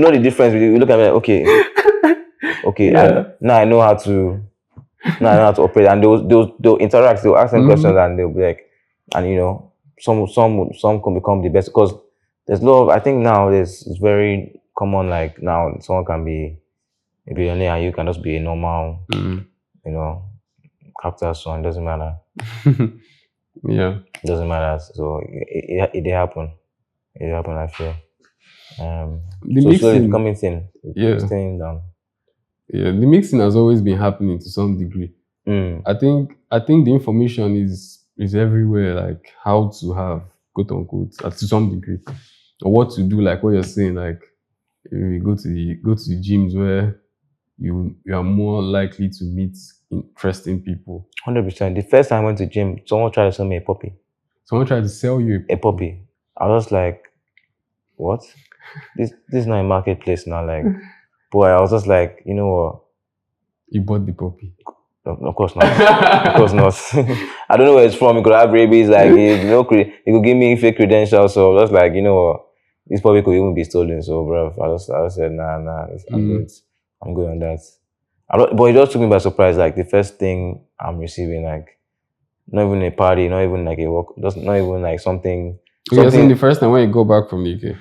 know the difference. You look at me like, okay, Yeah. now I know how to operate, and they'll interact, they'll ask them questions, and they'll be like, and some can become the best because there's a lot of, I think now it's very common, like now someone can be a billionaire and you can just be a normal, capital son, it doesn't matter. Yeah. It doesn't matter. So it happen. It happen, I feel. So slowly becoming thin. Yeah. Staying down. Yeah, the mixing has always been happening to some degree. I think the information is everywhere, like how to have, quote unquote, to some degree, or what to do, like what you're saying, like you go to the gyms where you are more likely to meet interesting people. 100%. The first time I went to gym, someone tried to sell me a puppy. Someone tried to sell you a puppy. I was like, what? This is not a marketplace now. Like, boy, I was just like, you know what? You bought the puppy. Of course not. Of course not. I don't know where it's from. It could have rabies. Like, it could give me fake credentials. So I was like, you know what? This puppy could even be stolen. So, bro, I just said, nah, I'm good on that. But it just took me by surprise. Like, the first thing I'm receiving, like, not even a party, not even like a walk, just not even like something. So you're saying the first time when you go back from the UK?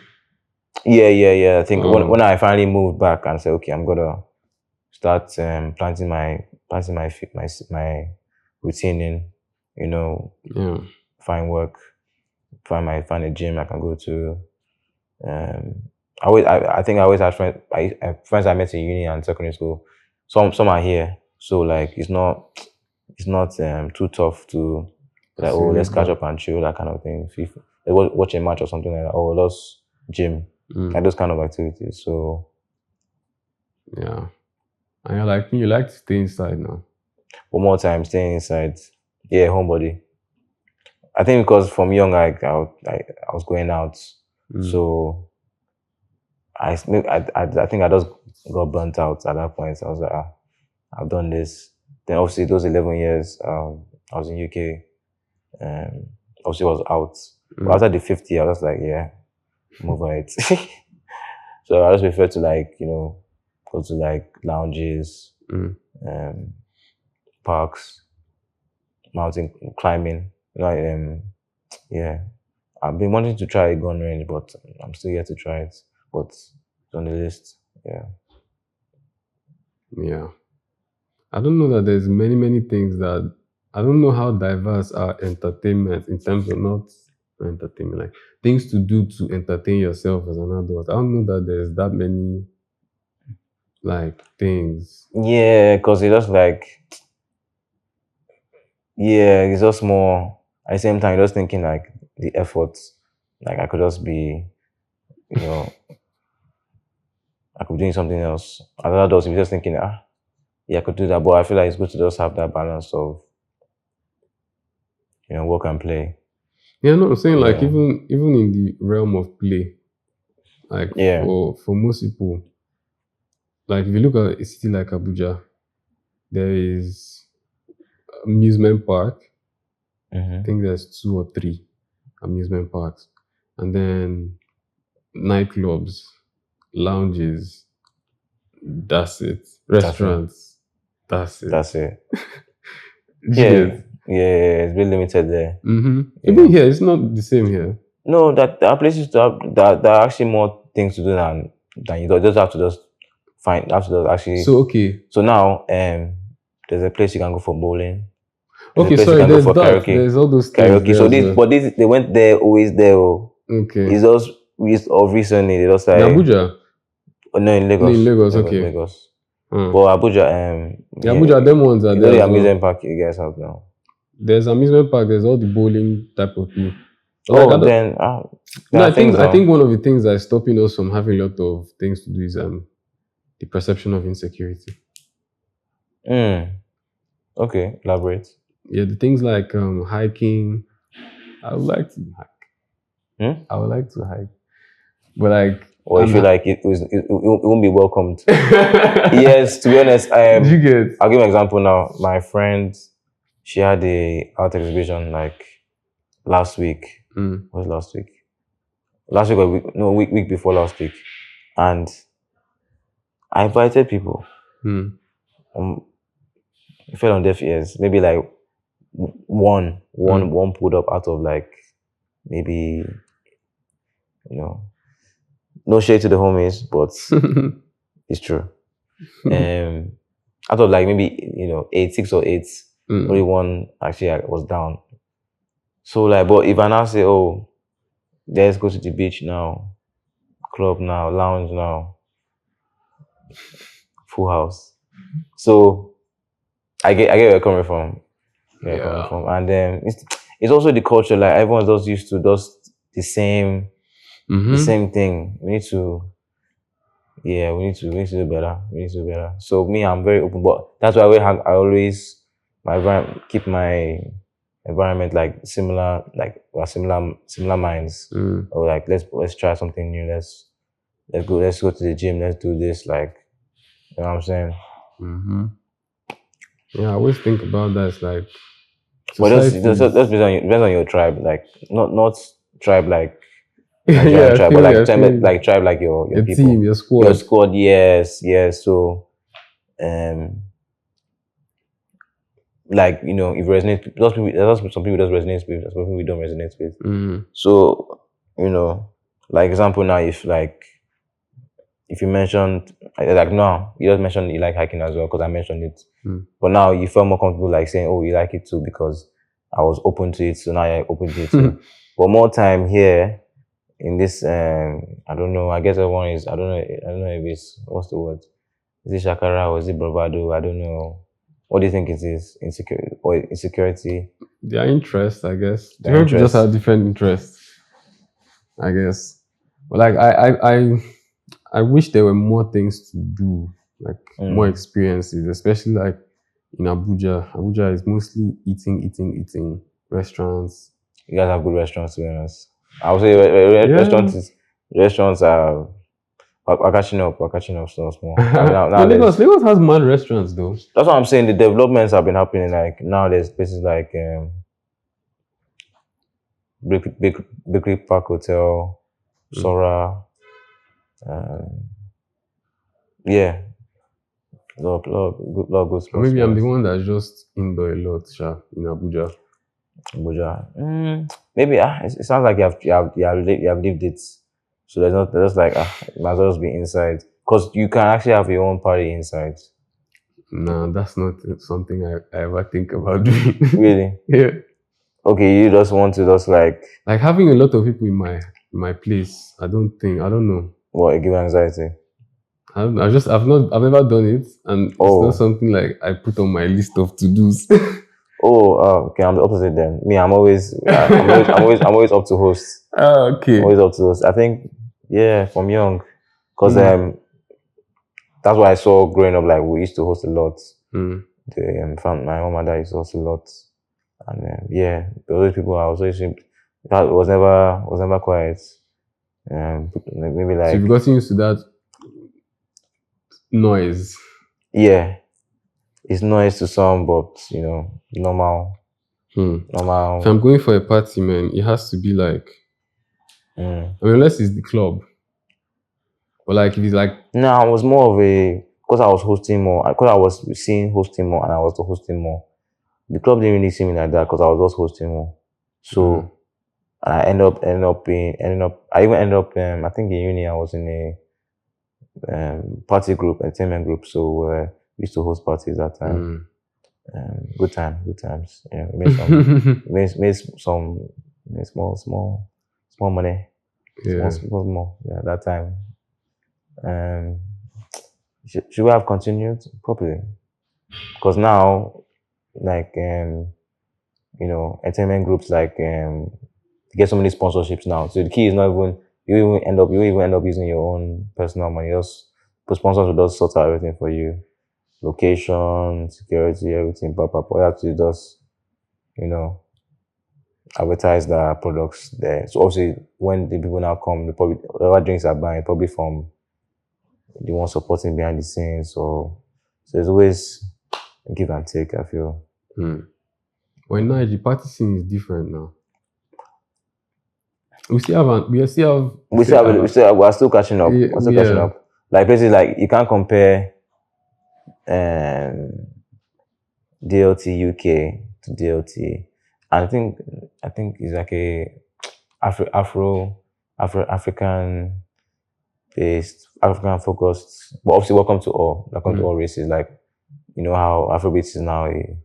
Yeah. I think when I finally moved back and said, okay, I'm gonna start planting my routine in, find work, find a gym I can go to. I think I always had friends I met in uni and secondary school. Some are here, so like it's not too tough to like, oh, let's catch up and chill, that kind of thing. FIFA, watch a match or something like that. Oh, let's gym, like those kind of activities. So yeah, and you're like me, you like to stay inside now. One more time, staying inside. Yeah, homebody. I think because from young, I was going out, so I think I just got burnt out at that point. I was like, I've done this. Then obviously those 11 years, I was in UK. Obviously I was out. But after the 5th year, I was like, yeah, I'm over it. So I just prefer to go to like lounges, parks, mountain climbing. Yeah. I've been wanting to try a gun range, but I'm still yet to try it. But it's on the list. Yeah. Yeah. I don't know that there's many things that I don't know how diverse our entertainment in terms of not entertainment, like things to do to entertain yourself as an adult. I don't know that there's that many like things. Yeah, because it's just like, it's just more at the same time, you're just thinking like the effort. Like I could just be, I could be doing something else. As adults, you're just thinking, I could do that. But I feel like it's good to just have that balance of, work and play. Yeah, no, I'm saying like even in the realm of play, like for most people, like if you look at a city like Abuja, there is amusement park. I think there's 2 or 3 amusement parks, and then nightclubs, lounges. That's it. Restaurants. That's it. That's it. Yeah. Yeah, it's very limited there. Even here, it's not the same here. No, that there are places that are actually more things to do than you just have to just find. Have to just actually. So okay. So now, there's a place you can go for bowling. Okay, sorry. There's that. There's all those things. Karaoke. So they went there, always there. Oh. Okay. It's just recently they just like in Abuja. Oh, no, in Lagos. In Lagos, okay. Lagos. But Abuja, Abuja, them ones are there. The amusement park you guys have now. There's amusement park. There's all the bowling type of thing. I think one of the things that is stopping us from having a lot of things to do is the perception of insecurity. Okay, elaborate. Yeah, the things like hiking. I would like to hike. I would like to hike, but like. Or you feel like it won't be welcomed. Yes, to be honest, I'll give you an example now. My friend, she had a art exhibition like last week. What was last week? Last week or week before last week, and I invited people. It fell on deaf ears. Maybe like one pulled up out of like maybe no shade to the homies, but it's true. Out of like maybe 6 or 8, only one actually was down. So like, but if I now say, oh, let's go to the beach now, club now, lounge now, full house. So I get where you're coming from. And then it's also the culture. Like everyone's just used to just the same thing. We need to do better. So me, I'm very open, but that's why I always keep my environment like similar minds. Or like let's try something new. Let's go to the gym. Let's do this. Like, you know what I'm saying? Yeah, I always think about that. It's like, but that's depends on your tribe. Like not tribe like. Tribe, but like tribe like your people, team, your squad. Your squad, yes. So, like if you resonate, there's some people that resonate with, some people we don't resonate with. So, like example now, if you mentioned like now, you just mentioned you like hiking as well because I mentioned it, but now you felt more comfortable like saying, oh, you like it too because I was open to it, so now you're open to it too. But more time here. In this, I don't know. I guess everyone is. I don't know if it's what's the word? Is it shakara or is it bravado? I don't know. What do you think it is? Insecurity? Their interest, I guess. People just have different interests, I guess. But like I wish there were more things to do, like more experiences, especially like in Abuja. Abuja is mostly eating restaurants. You guys have good restaurants, to be honest. I would say restaurants are catching up so small. Lagos has mad restaurants though. That's what I'm saying. The developments have been happening. Like now, there's places like Bakery Park Hotel, Sora. Yeah, a lot of good spots. Maybe I'm the one that's just indoor a lot, in Abuja. Maybe it sounds like you have lived it, so there's just like it might as well just be inside because you can actually have your own party inside. No, that's not something I ever think about doing. Really? Yeah. Okay, you just want to just like having a lot of people in my place. I don't know. What, it gives anxiety? I've never done it, and it's not something like I put on my list of to dos. Okay. I'm the opposite then. Me, I'm always up to host. Okay. Always up to host. I think, from young, because that's what I saw growing up. Like we used to host a lot. My mom and dad used to host a lot, and those people I was always that was never quiet. Maybe like. So you've gotten used to that noise. Yeah. It's noise to some, but normal. Normal. If I'm going for a party, man, it has to be like, unless it's the club. Or like if it's like. No, I was more of because I was hosting more. Because I was seeing hosting more, and I was hosting more. the club didn't really see me like that because I was just hosting one. So I I even ended up I think in uni I was in a party group, entertainment group. So we used to host parties that time. Good times. Yeah, we made small money. Yeah. Small. Yeah, that time. Should we have continued? Probably. Because now, like entertainment groups get so many sponsorships now. So the key is not even you even end up using your own personal money. Just the sponsors will just sort out everything for you. Location, security, everything, all you have to do is just, advertise their products there. So obviously when the people now come, they probably whatever drinks are buying, probably from the one supporting behind the scenes. So there's always a give and take, I feel. Well, now the party scene is different now. We still have we are still catching up. We're still catching up. Like places like you can't compare DLT UK to DLT. And I think it's like a African based, African focused. But obviously welcome to all races. Like, you know how Afrobeats is now a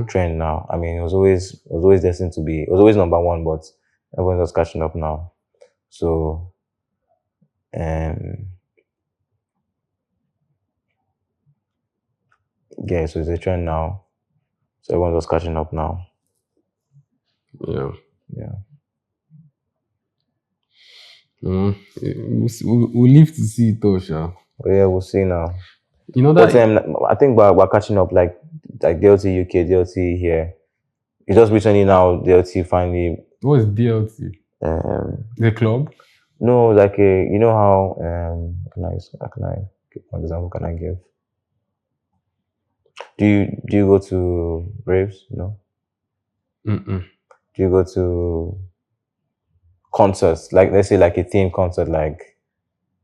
trend now. I mean, it was always destined to be. It was always number one, but everyone's just catching up now. So, yeah, so it's a trend now. So everyone's just catching up now. Yeah. We'll live to see it though, Sha. Oh, yeah, we'll see now. You know that. But, I think we're catching up, like DLT UK, DLT here. It's just recently now DLT finally. What is DLT? The club? No, like you know how can I give an example? Can I give? Do you go to raves? No. Do you go to concerts? Like, let's say like a theme concert, like.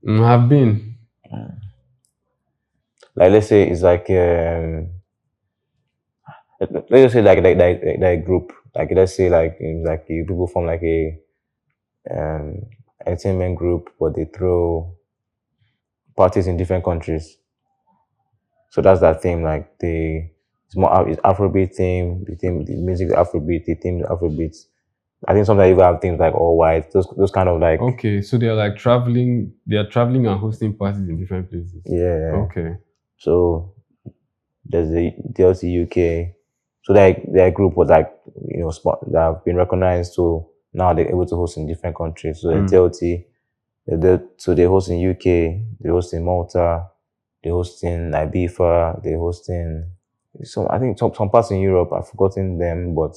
I've been. Like, let's say it's like let's just say like a group. Like, let's say like people form like a entertainment group, but they throw parties in different countries. So that's that theme. Like it's Afrobeat theme. The music is Afrobeat. The theme is Afrobeat. I think sometimes you have things like all white. Those kind of like. Okay, so they're like traveling. They are traveling and hosting parties in different places. Yeah. Okay. So there's the DLC UK. So their group was like, that have been recognized. So now they're able to host in different countries. So the DLT, so they host in UK, they host in Malta, they host in Ibiza, they host in I think some parts in Europe. I've forgotten them, but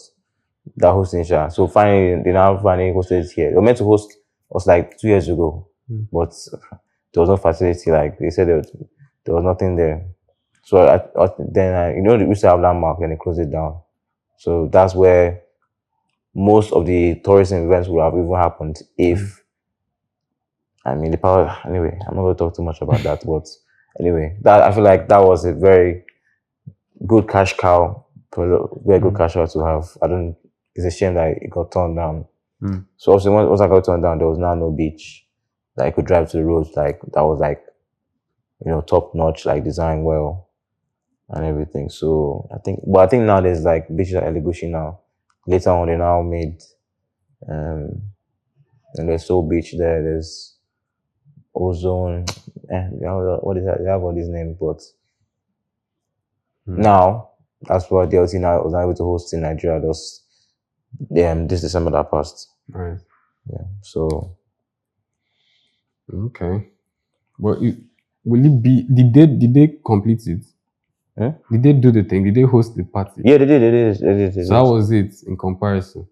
they're hosting Sha. So finally, they now finally hosted here. They were meant to host us like 2 years ago, but there was no facility. Like they said, there was nothing there. So then we used to have Landmark, and they closed it down. So that's where most of the tourism events would have even happened if. I mean, the power. Anyway, I'm not going to talk too much about that. But anyway, that I feel like that was a very good cash cow, very good cash cow to have. It's a shame that it got turned down. So obviously, once I got turned down, there was now no beach that I could drive to the roads. Like that was like, top notch, like designed well and everything. So I think now there's like beaches at Eligushi now. Later on, they now made, and there's Soul Beach there. There's Ozone. What is that? They have all these names, but now that's what DLT now was not able to host in Nigeria. This December that passed. Right. Yeah. So. Okay. But will it be? Did they complete it? Did they do the thing? Did they host the party? Yeah, they did. So how was it in comparison?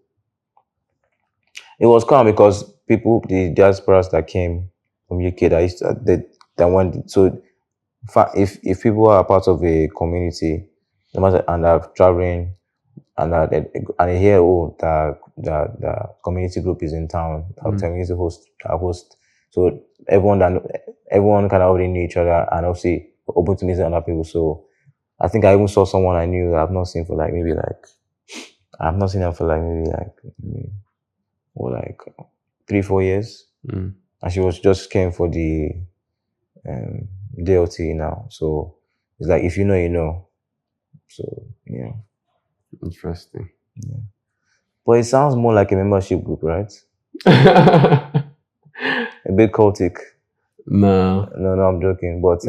It was calm because the diasporas that came from UK that went. So if people are part of a community, and are traveling, and they hear the community group is in town, community host. So everyone kind of already knew each other, and obviously open to meeting other people. So I think I even saw someone I knew that I've not seen for like I've not seen her for like like 3-4 years. And she was just came for the DLT now. So it's like if you know, you know. So yeah. Interesting. Yeah. But it sounds more like a membership group, right? A bit cultic. No, I'm joking. But it's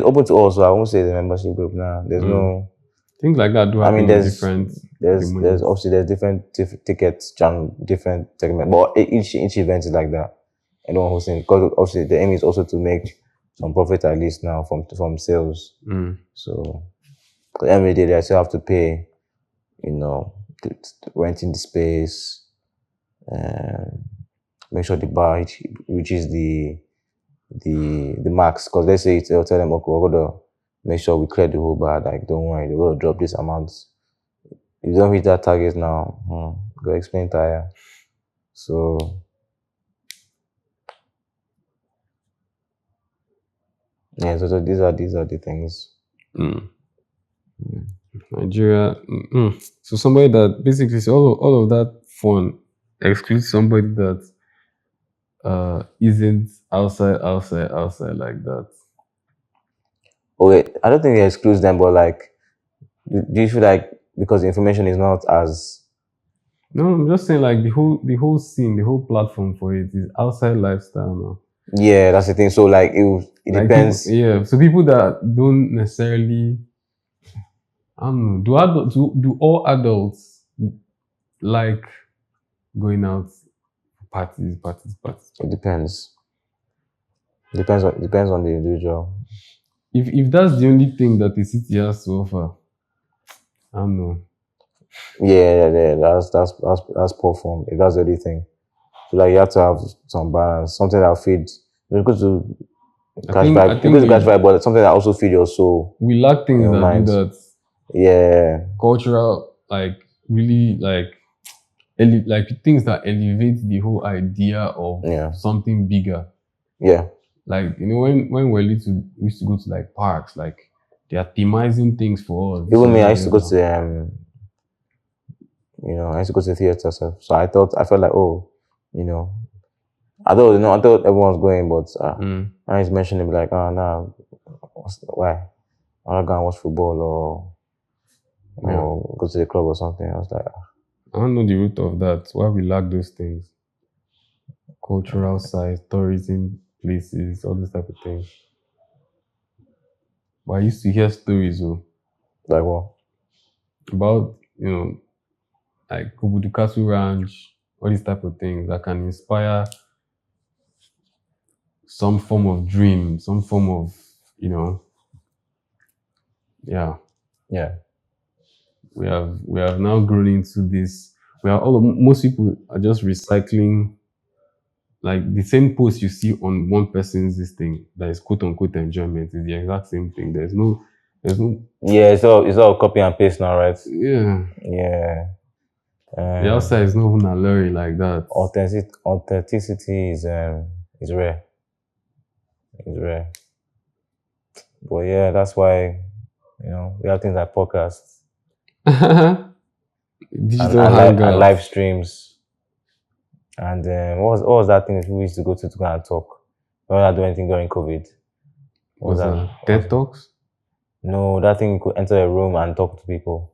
open to all, so I won't say the membership group now. There's no things like that do happen in different there's domains. obviously there's different tickets, different segments, but each event is like that. Anyone hosting, because obviously the aim is also to make some profit at least now from sales. So at the end of the day, they still have to pay, renting the space, make sure the bar reaches the max. Because they say they'll tell them, okay, we're gonna make sure we clear the whole bar. Like, don't worry, they're gonna drop this amount. If you don't hit that target now, go explain tire. So yeah, so these are the things. Nigeria. So somebody that basically all of that fun excludes somebody that isn't outside like that. Okay, I don't think it excludes them, but like, do you feel like because the information is not as No, I'm just saying like the whole scene, the whole platform for it is outside lifestyle now. Yeah, that's the thing. So like it like depends. People, so people that don't necessarily, I don't know, do all adults like going out parties? It depends. Depends on the individual. If that's the only thing that the city has to offer, I don't know. Yeah, that's poor form. If that's the only thing, so like you have to have some balance, something that feeds. You're going to catch vibe, but something that also feed your soul. We lack things that mind. Do that. Yeah. Cultural, like really, like things that elevate the whole idea of something bigger. Yeah. Like, when we're little, we used to go to like parks, like they are themizing things for us. Even me, I used to go to I used to go to the theater, so I felt like, I thought everyone's going, but I was mentioning like, nah, why? I'm not gonna watch football or go to the club or something. I was like, I don't know the root of that. Why we lack those things? Cultural sites, tourism places, all these type of things. But I used to hear stories like what? About, like Kubudu Castle Ranch, all these type of things that can inspire some form of dream, some form of, yeah. We have now grown into this. Most people are just recycling, like the same post you see on one person's this thing that is quote unquote enjoyment is the exact same thing. There's no. Yeah, it's all copy and paste now, right? Yeah. Yeah. The outside is not even alluring like that. Authenticity is rare. It's rare. But yeah, that's why we have things like podcasts. Digital and live streams. And what was that thing that we used to go and talk? We don't do anything during COVID. What was that? TED Talks? No, that thing you could enter a room and talk to people.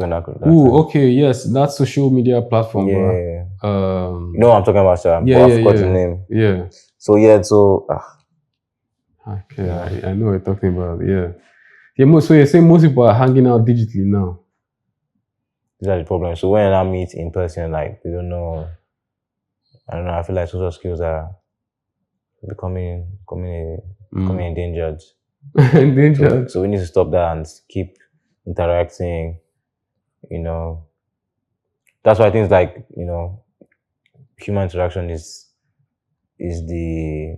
Okay, yes, that social media platform. Yeah. You know what I'm talking about, sir? Yeah, I forgot the name. Yeah. So okay, I know what you're talking about. Yeah. So you're saying most people are hanging out digitally now. These are the problems. So when I meet in person, like they don't know. I don't know. I feel like social skills are becoming endangered. Endangered. So we need to stop that and keep interacting. That's why things like human interaction is the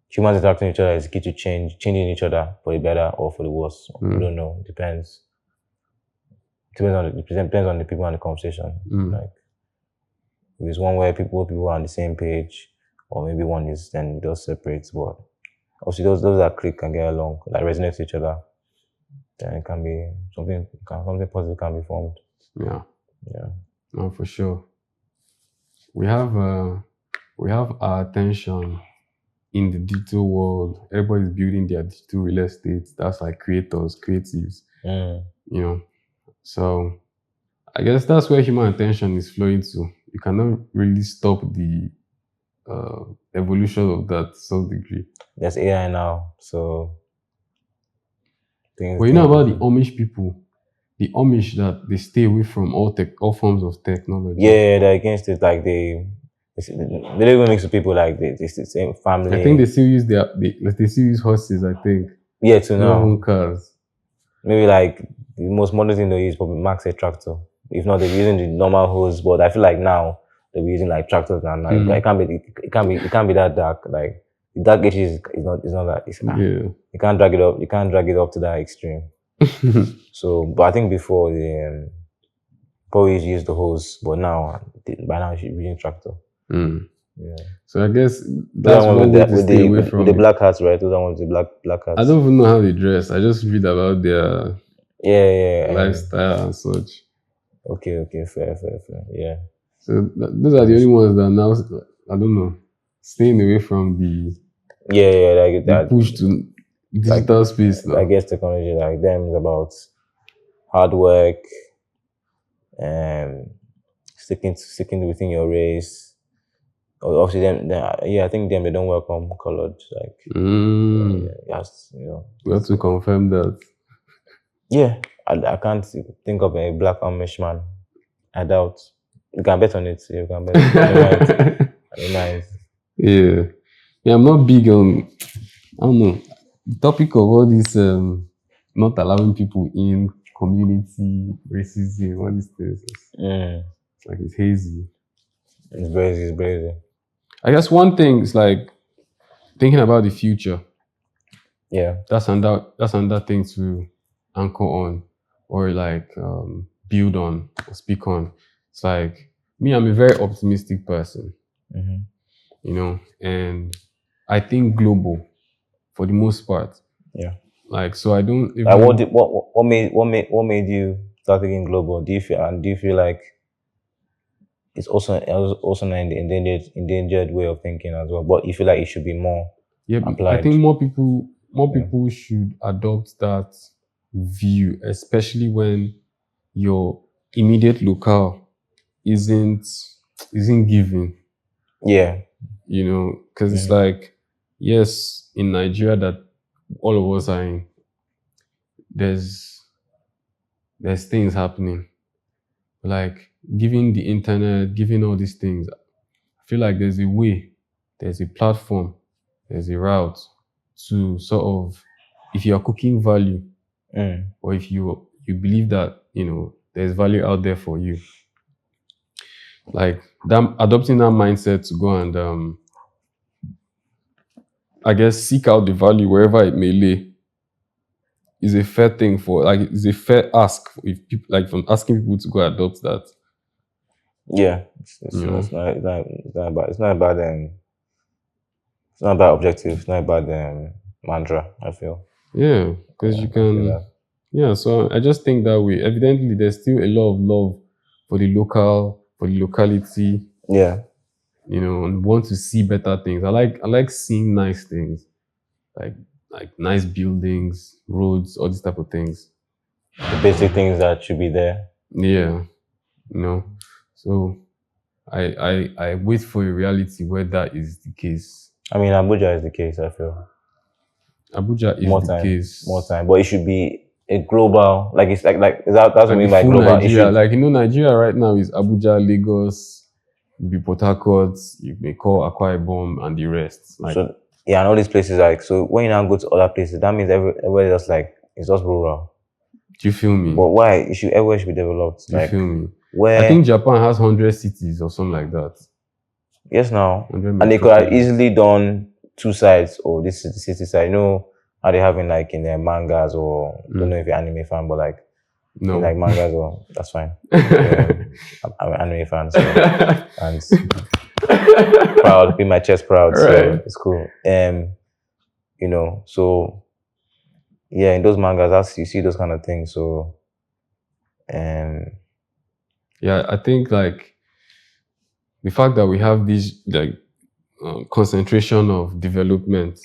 humans interacting with each other is key to changing each other for the better or for the worse. We don't know. Depends. Depends on the people and the conversation. Like if it's one where people are on the same page, or maybe one is then just separate. But obviously those that click can get along, like resonate with each other, then it can be something positive can be formed. Yeah. Yeah. No, for sure. We have our attention in the digital world. Everybody's building their digital real estate. That's like creators, creatives. You know. So I guess that's where human attention is flowing to. You cannot really stop the evolution of that to some degree. There's AI now, so But you know about the Amish people, the Amish that they stay away from all forms of technology. Yeah, they're against it. Like they don't even mix with people like they the same family. I think they still use they still use horses. I think. Yeah, to now. Not even cars. Maybe like the most modern thing they use probably max a tractor. If not, they're using the normal hose. But I feel like now they're using like tractors now. It can't be that dark. Like the dark edge is not that. Yeah. You can't drag it up. You can't drag it up to that extreme. So, but I think before they probably used the hose, but now by now you're using tractor. Yeah. So I guess that's one way to stay away from with the black hats, right? Those are ones with the black hats. I don't even know how they dress. I just read about their lifestyle and such. Okay, fair. Yeah. So those are the only ones that are now, I don't know, staying away from the like that push to digital space now. I guess technology like them is about hard work and sticking within your race. Obviously, I think they don't welcome colored. Like, yes, We have to confirm that. Yeah, I can't think of a black Amish man. I doubt. You can bet on it. You can bet. Nice. Yeah, I'm not big on. I don't know. The topic of all this not allowing people in, community racism, all these things. It's like it's hazy. It's crazy. I guess one thing is like thinking about the future. Yeah. That's another thing to anchor on or like build on or speak on. It's like me, I'm a very optimistic person. And I think global for the most part. Yeah. Like so I don't even what made you start thinking global? Do you feel like it's also an endangered way of thinking as well, but you feel like it should be more applied? I think more people should adopt that view, especially when your immediate locale isn't giving. Yeah. Because it's like, yes, in Nigeria that all of us are in, there's things happening. Like giving the internet, giving all these things, I feel like there's a way, there's a platform, there's a route to sort of, if you're cooking value, or if you believe that, there's value out there for you, like adopting that mindset to go and, I guess, seek out the value wherever it may lay is a fair thing it's a fair ask if people, like, from asking people to go adopt that. Yeah, it's not about objective. It's not about mantra. I feel. Yeah, because you can. Yeah, so I just think that way. Evidently, there's still a lot of love for the locality. Yeah. And want to see better things. I like seeing nice things, like nice buildings, roads, all these type of things. The basic things that should be there. Yeah, So I wait for a reality where that is the case. I mean, Abuja is the case, I feel. Abuja is the case. More time, but it should be a global. Like it's like that's what I mean by global. Nigeria, Nigeria right now is Abuja, Lagos, Port Harcourt, you may call Akwa Ibom and the rest. And all these places so when you now go to other places, that means everywhere just it's just rural. Do you feel me? But why? Everywhere should be developed. Do you feel me? Where I think Japan has 100 cities or something like that. Yes, now. And they could have easily done two sides. Oh, this is the city side. How they have in in their mangas or don't know if you're an anime fan, but no, like mangas or that's fine. I'm an anime fan, so and proud, be my chest proud. Right. So it's cool. So yeah, in those mangas, that's you see those kind of things. So yeah, I think like the fact that we have this like concentration of development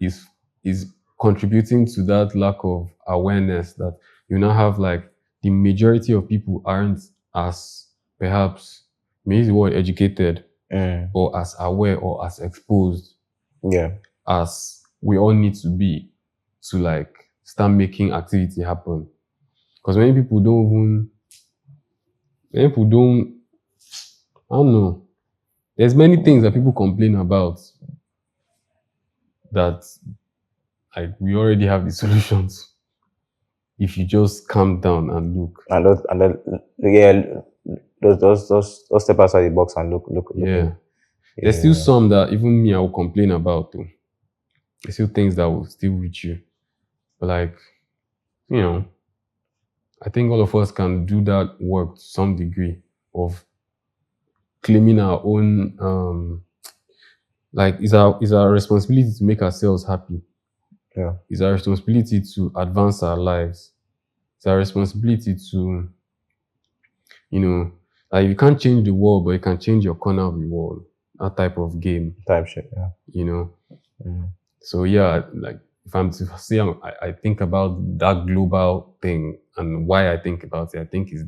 is contributing to that lack of awareness that you now have like the majority of people aren't as perhaps maybe the word educated or as aware or as exposed yeah, as we all need to be to like start making activity happen. Because many people don't, I don't know. There's many things that people complain about that like we already have the solutions if you just calm down and look. yeah, those step outside the box and look. Yeah. There's still some that even me I will complain about though. There's still things that will still reach you. But like, I think all of us can do that work to some degree of claiming our own like it's our responsibility to make ourselves happy. Yeah. It's our responsibility to advance our lives. It's our responsibility to, like you can't change the world, but you can change your corner of the world. That type of game. Type shit, yeah. So yeah, like if I'm to say I think about that global thing and why I think about it, I think is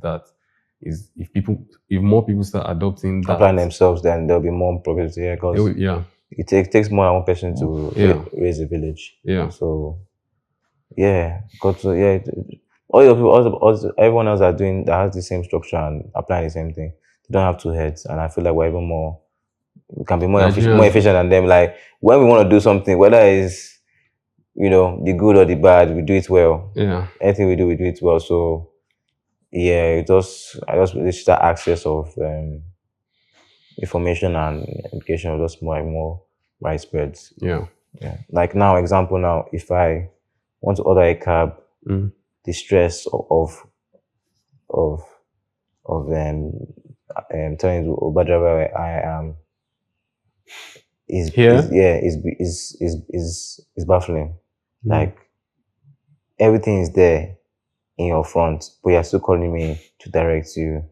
if more people start adopting that, applying themselves, then there'll be more progress. Yeah, because it takes more than one person to raise a village. Yeah. So yeah, because all your people, everyone else that has the same structure and applying the same thing. They don't have two heads, and I feel like we're even more. We can be more efficient than them. Like when we want to do something, whether it's the good or the bad, we do it well. Yeah. Anything we do it well. So yeah, I just wish that access of information and education was just more and more widespread. Yeah. Yeah. Like now, example now, if I want to order a cab, the stress of telling the Uber driver where I am is baffling. Like everything is there in your front, but you're still calling me to direct you.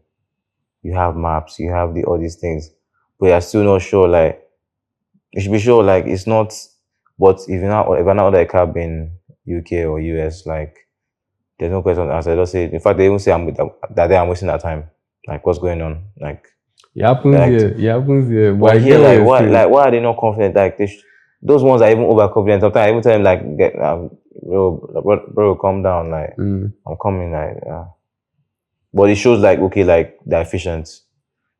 You have maps, you have all these things, but you're still not sure. Like you should be sure. Like it's not. But if I not order a cab in UK or US, like there's no question answer. I just say. In fact, they even say that day I'm wasting that time. Like what's going on? Like it happens here. But here, why are they not confident? Like those ones are even overconfident. Sometimes I even tell them like, bro, calm down. Like I'm coming. Like, but it shows like okay, like they're efficient.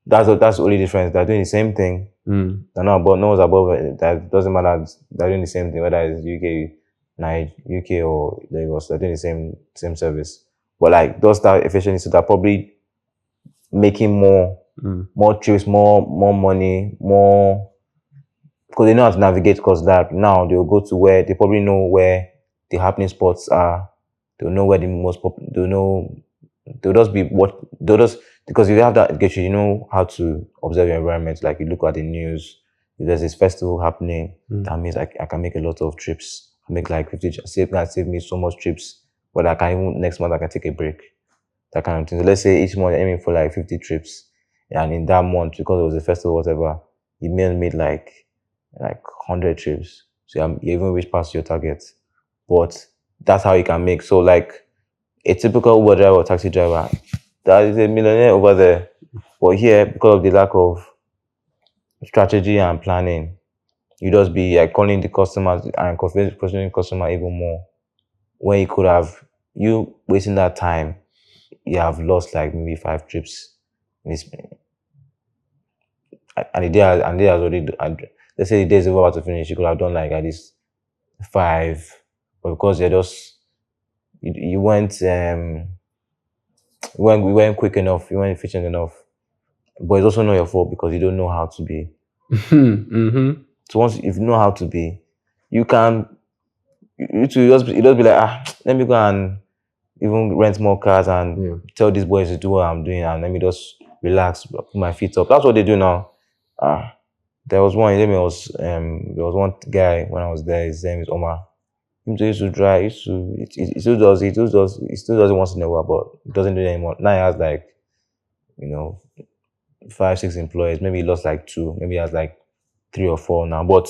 That's the only difference. They're doing the same thing. They're not above. No one's above it. That doesn't matter. They're doing the same thing, whether it's UK or Lagos. They're doing the same service. But like those that efficiency, so they're probably making more trips, more money, more because they know how to navigate. Because that now they'll go to where they probably know where the happening spots are. They'll know where the most they'll just because if you have that education, you know how to observe your environment. Like you look at the news. If there's this festival happening, that means I can make a lot of trips. I make like 50 save me so much trips. But I can even next month I can take a break. That kind of thing. So let's say each month you're aiming for like 50 trips. And in that month, because it was a festival, whatever, you may have made like 100 trips. So you even reach past your target. But that's how you can make. So like a typical Uber driver or taxi driver, that is a millionaire over there. But here, because of the lack of strategy and planning, you just be like calling the customers and questioning the customer even more. When you could have, you wasting that time, you have lost like maybe 5 trips. And the day has already, let's say the day is about to finish, you could have done like at least 5. But because you're just, you weren't quick enough, you weren't efficient enough. But it's also not your fault because you don't know how to be. So once if you know how to be, you can you just be like, let me go and even rent more cars and tell these boys to do what I'm doing and let me just relax, put my feet up. That's what they do now. there was one. There was one guy when I was there. His name is Omar. He used to drive. He still does. He still does it once in a while, but he doesn't do it anymore. Now he has like, you know, 5, 6 employees. Maybe he lost like 2. Maybe he has like 3 or 4 now. But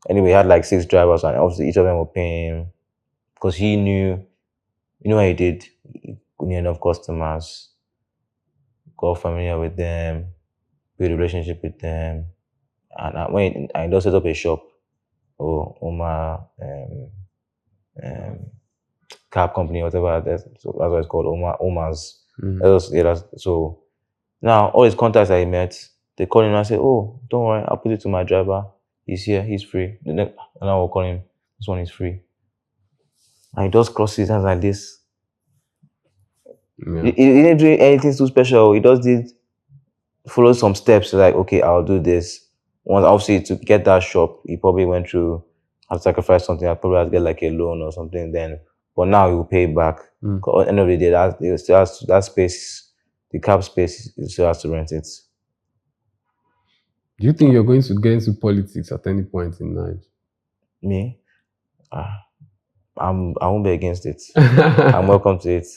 anyway, he had like 6 drivers, and obviously each of them were paying him because he knew. You know what he did? He knew enough customers, got familiar with them, build a relationship with them, and I just set up a shop. Oh, Omar, um, cab company, whatever. So that's what it's called, Omar's. So now all his contacts that he met, they call him and say, "Oh, don't worry, I'll put it to my driver. He's here, he's free." And I will call him. This one is free. And he just crosses his hands like this. Yeah. He didn't do anything too special. He just did follow some steps. Like, okay, I'll do this. Once, obviously, to get that shop, he probably went through, had to sacrifice something. I probably had to get like a loan or something. Then, but now he will pay it back. At the end of the day, that space, the cab space, he still has to rent it. Do you think you're going to get into politics at any point in life? Me, I won't be against it. I'm welcome to it.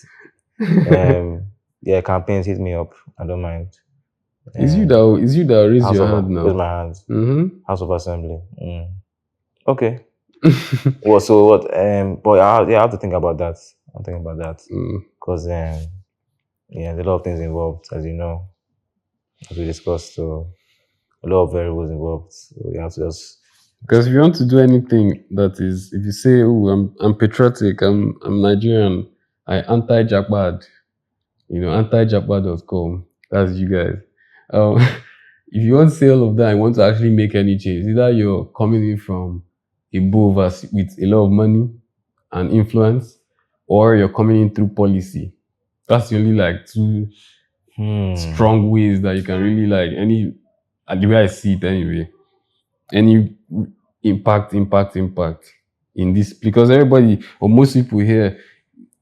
Yeah, campaigns, hit me up. I don't mind. Is you that raise your hand now? Raise my hand. House of Assembly. Okay. Well, so what? But I have to think about that. I'm thinking about that because yeah, there's a lot of things involved, as you know, as we discussed. So a lot of variables involved. So you have to just. Because if you want to do anything that is, if you say, "Oh, I'm patriotic, I'm Nigerian, I anti-Japad," anti-Japad.com. That's you guys. If you want to say all of that and want to actually make any change, either you're coming in from above us with a lot of money and influence, or you're coming in through policy. That's the only like 2 strong ways that you can really the way I see it anyway, any impact in this, because everybody or most people here,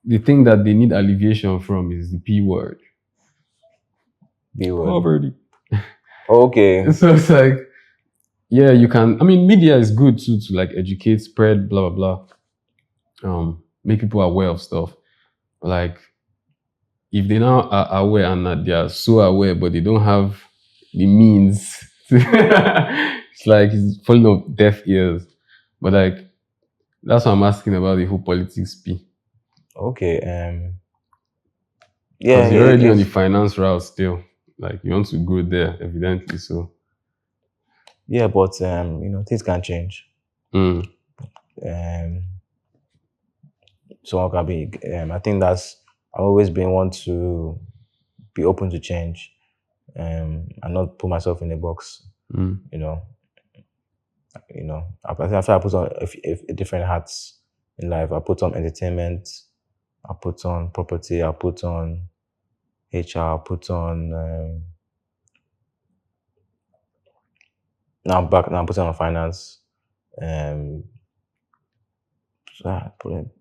the thing that they need alleviation from is the P word. Poverty. Okay. So it's like, yeah, you can. I mean, media is good too to like educate, spread, blah blah blah, make people aware of stuff. But like, if they now are aware and that they are so aware, but they don't have the means, it's like it's full of deaf ears. But like, that's what I'm asking about the whole politics P. Okay. Yeah, because you're already on the finance route still. Like, you want to go there, evidently. So. Yeah, but things can change. Someone can be. I think I've always been one to be open to change, and not put myself in a box. After I put on a different hats in life, I put on entertainment, I put on property, I put on HR, I put on now I'm putting on finance.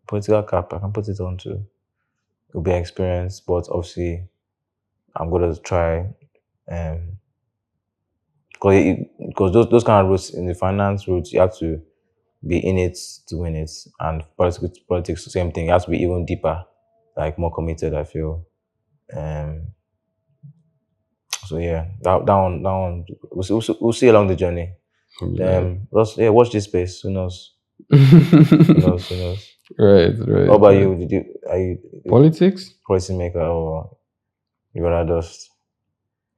Political cap, I can put it on too. It'll be an experience, but obviously I'm gonna try because those kind of routes in the finance routes, you have to be in it to win it, and politics same thing. You have to be even deeper, like more committed, I feel. So yeah, that one we'll see along the journey. Watch this space. Who knows? Who knows? Right. What about you? Are you politics? Policy maker or you rather dust?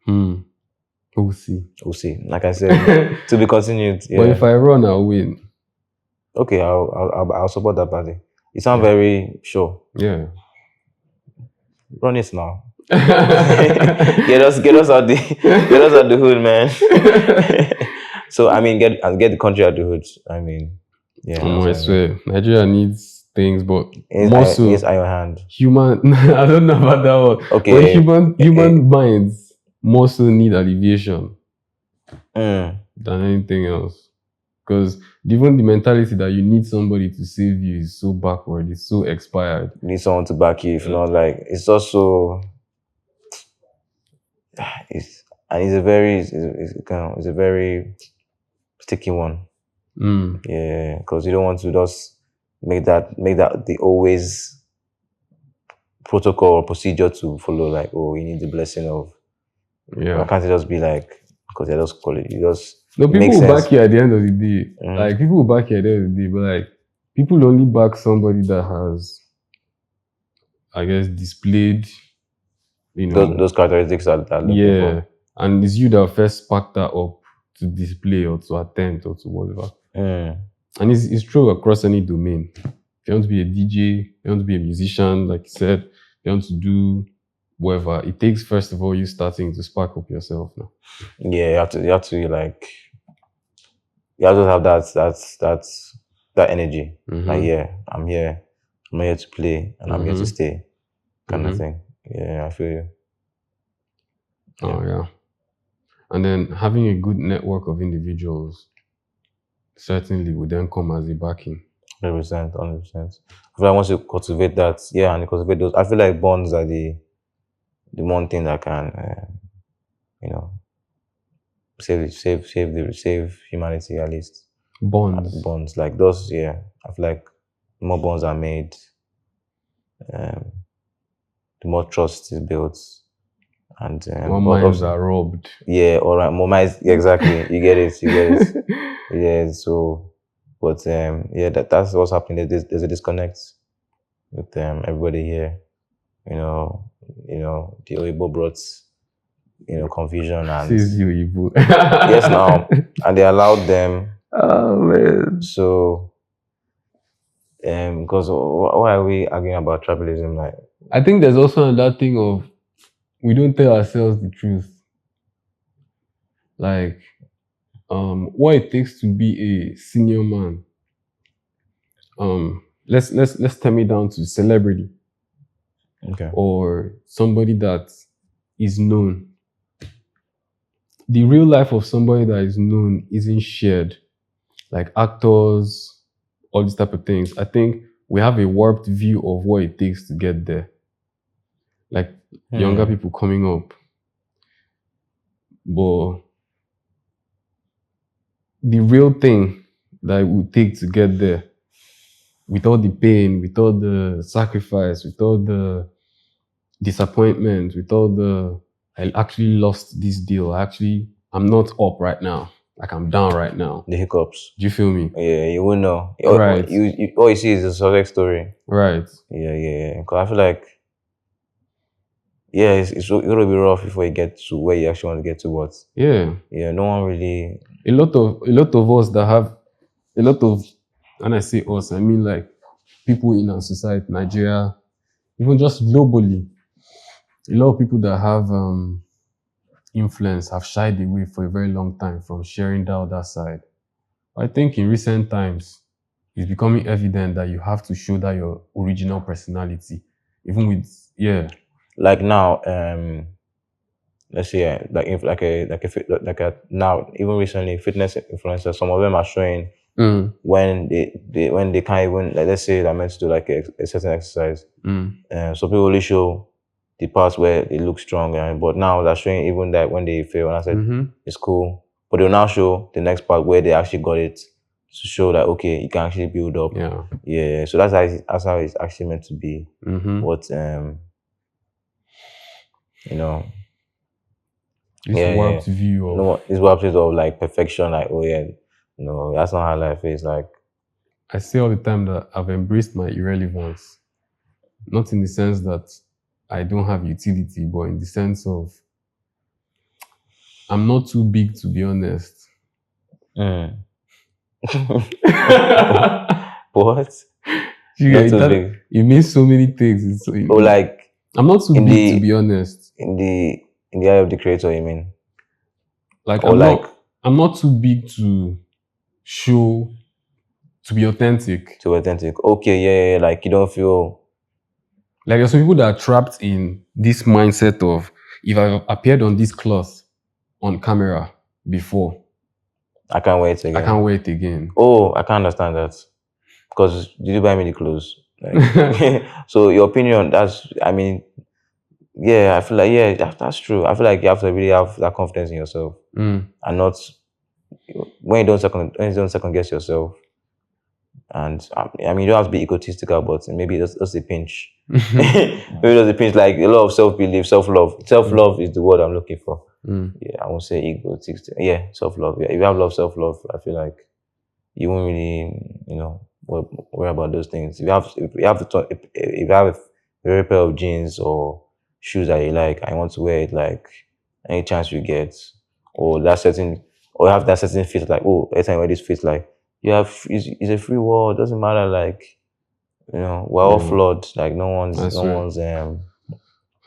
We'll see. Like I said, to be continued. Yeah. But if I run, I'll win. Okay, I'll support that party. You sound very sure. Yeah. Run it now. get us out the hood, man. So I mean, get the country out the hood. I mean, yeah. I swear, Nigeria needs things, but it's iron hand. Human, I don't know about that one. Okay. But human minds more so need alleviation than anything else. Because even the mentality that you need somebody to save you is so backward, it's so expired. You need someone to back you, if not, like, it's also it's a very sticky one. Yeah, because you don't want to just make that the always protocol or procedure to follow. Like, oh, you need the blessing of. Why can't it just be like, because you're just calling you just. No, people will back you at the end of the day. Like, people will back you at the end of the day, but like, people only back somebody that has, I guess, displayed, you know, those characteristics that they're looking for. And it's you that first spark that up to display or to attempt or to whatever. And it's true across any domain. If you want to be a DJ, if you want to be a musician, like you said, if you want to do whatever, it takes first of all you starting to spark up yourself now. Yeah, you have to like, you have to have that energy. Like, yeah, I'm here to play and I'm here to stay, kind of thing. Yeah, I feel you. Oh yeah. And then having a good network of individuals certainly would then come as a backing. 100%. I feel like once you cultivate that, and you cultivate those, I feel like bonds are the one thing that can, save humanity at least. Bonds like those. Yeah, I feel like the more bonds are made, the more trust is built, and more minds are robbed. Yeah, all right, more minds. Exactly, you get it. Yeah, so, but that's what's happening. There's a disconnect with everybody here. The Oyibo brought confusion and says the Oyibo. Yes, now, and they allowed them. Oh man. So, because why are we arguing about tribalism? Like, I think there's also another thing of we don't tell ourselves the truth. Like, what it takes to be a senior man. Let's turn it down to celebrity. Okay. Or somebody that is known. The real life of somebody that is known isn't shared. Like actors, all these type of things. I think we have a warped view of what it takes to get there. Like younger people coming up. But the real thing that it would take to get there, with all the pain, with all the sacrifice, with all the disappointment, with all the, I actually lost this deal. I'm not up right now. Like I'm down right now. The hiccups. Do you feel me? Yeah, you won't know. Right. All you see is the success story. Right. Yeah. Because I feel like, it's gonna be rough before you get to where you actually want to get to. What? Yeah. Yeah. No one really. A lot of us that have a lot of, when I say us, I mean like people in our society, Nigeria, even just globally. A lot of people that have influence have shied away for a very long time from sharing that other side. I think in recent times, it's becoming evident that you have to show that your original personality, even with Like now, let's say now, even recently, fitness influencers, some of them are showing when they can't even, like, let's say they're meant to do like a certain exercise. So people only show the parts where they look strong, but now they're showing even that when they fail, and I said it's cool, but they'll now show the next part where they actually got it to show that okay, you can actually build up. Yeah. So that's how it's actually meant to be. But this warped view of this warped view of like perfection, like that's not how life is. Like I say all the time that I've embraced my irrelevance, not in the sense that I don't have utility, but in the sense of I'm not too big to be honest. What? It means so many things. Like I'm not too big to be honest. In the eye of the creator, you mean? Like I'm not too big to show, to be authentic. Okay, yeah. Like you don't feel. Like there's some people that are trapped in this mindset of if I've appeared on this cloth on camera before, I can't wait again. Oh, I can't understand that. Because did you buy me the clothes? Like, so your opinion, I feel like that's true. I feel like you have to really have that confidence in yourself and not when you don't second guess yourself, and I mean, you don't have to be egotistical, but maybe that's a pinch. Maybe there's a pinch, like a lot of self-belief, self-love. Self-love is the word I'm looking for. Yeah, I won't say egotistic. Yeah, self-love. Yeah, if you have self-love, I feel like you won't really, worry about those things. If you have a very pair of jeans or shoes that you like, I want to wear it like any chance you get, or or have that certain fit, like, oh, every time I wear this fit, like, it's a free world. It doesn't matter, like, we're all flawed. Like, no one's I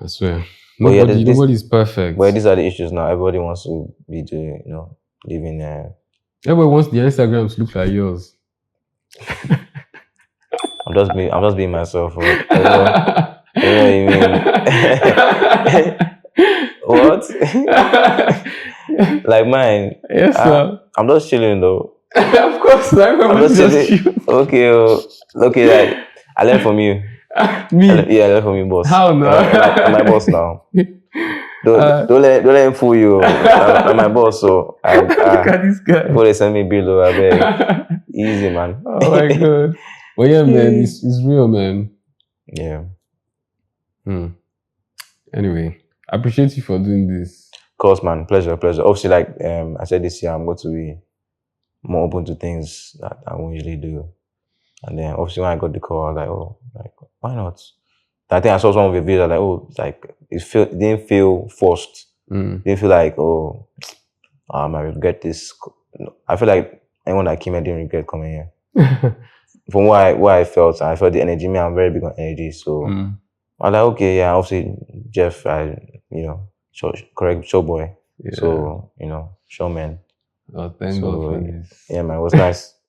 swear. But yeah, Nobody's perfect. But these are the issues now. Everybody wants to be doing, living Everybody wants the Instagrams to look like yours. I'm just being myself. Right? You know what you mean? What? Like mine? Yes, sir. I'm just chilling though. Of course, I'm just chilling. Okay, like I learned from you. Me? I learned from you, boss. How now? I'm my boss now. Don't let him fool you. I'm my boss, so look at this guy. Before they send me below, I beg. Easy, man. Oh my god. But yeah, man, it's real, man. Yeah. Anyway, I appreciate you for doing this. Of course, man. Pleasure. Obviously, like I said this year, I'm going to be more open to things that I won't usually do. And then obviously when I got the call, I was like, oh, like, why not? I think I saw some of your videos, like, oh, like it didn't feel forced. It didn't feel like, oh, I regret this. I feel like anyone that came here didn't regret coming here. From what I felt the energy. Me, I'm very big on energy, so I'm like, okay, yeah, obviously Jeff, correct show boy, yeah. So showman. Oh, thank God for this. Yeah, man, it was nice.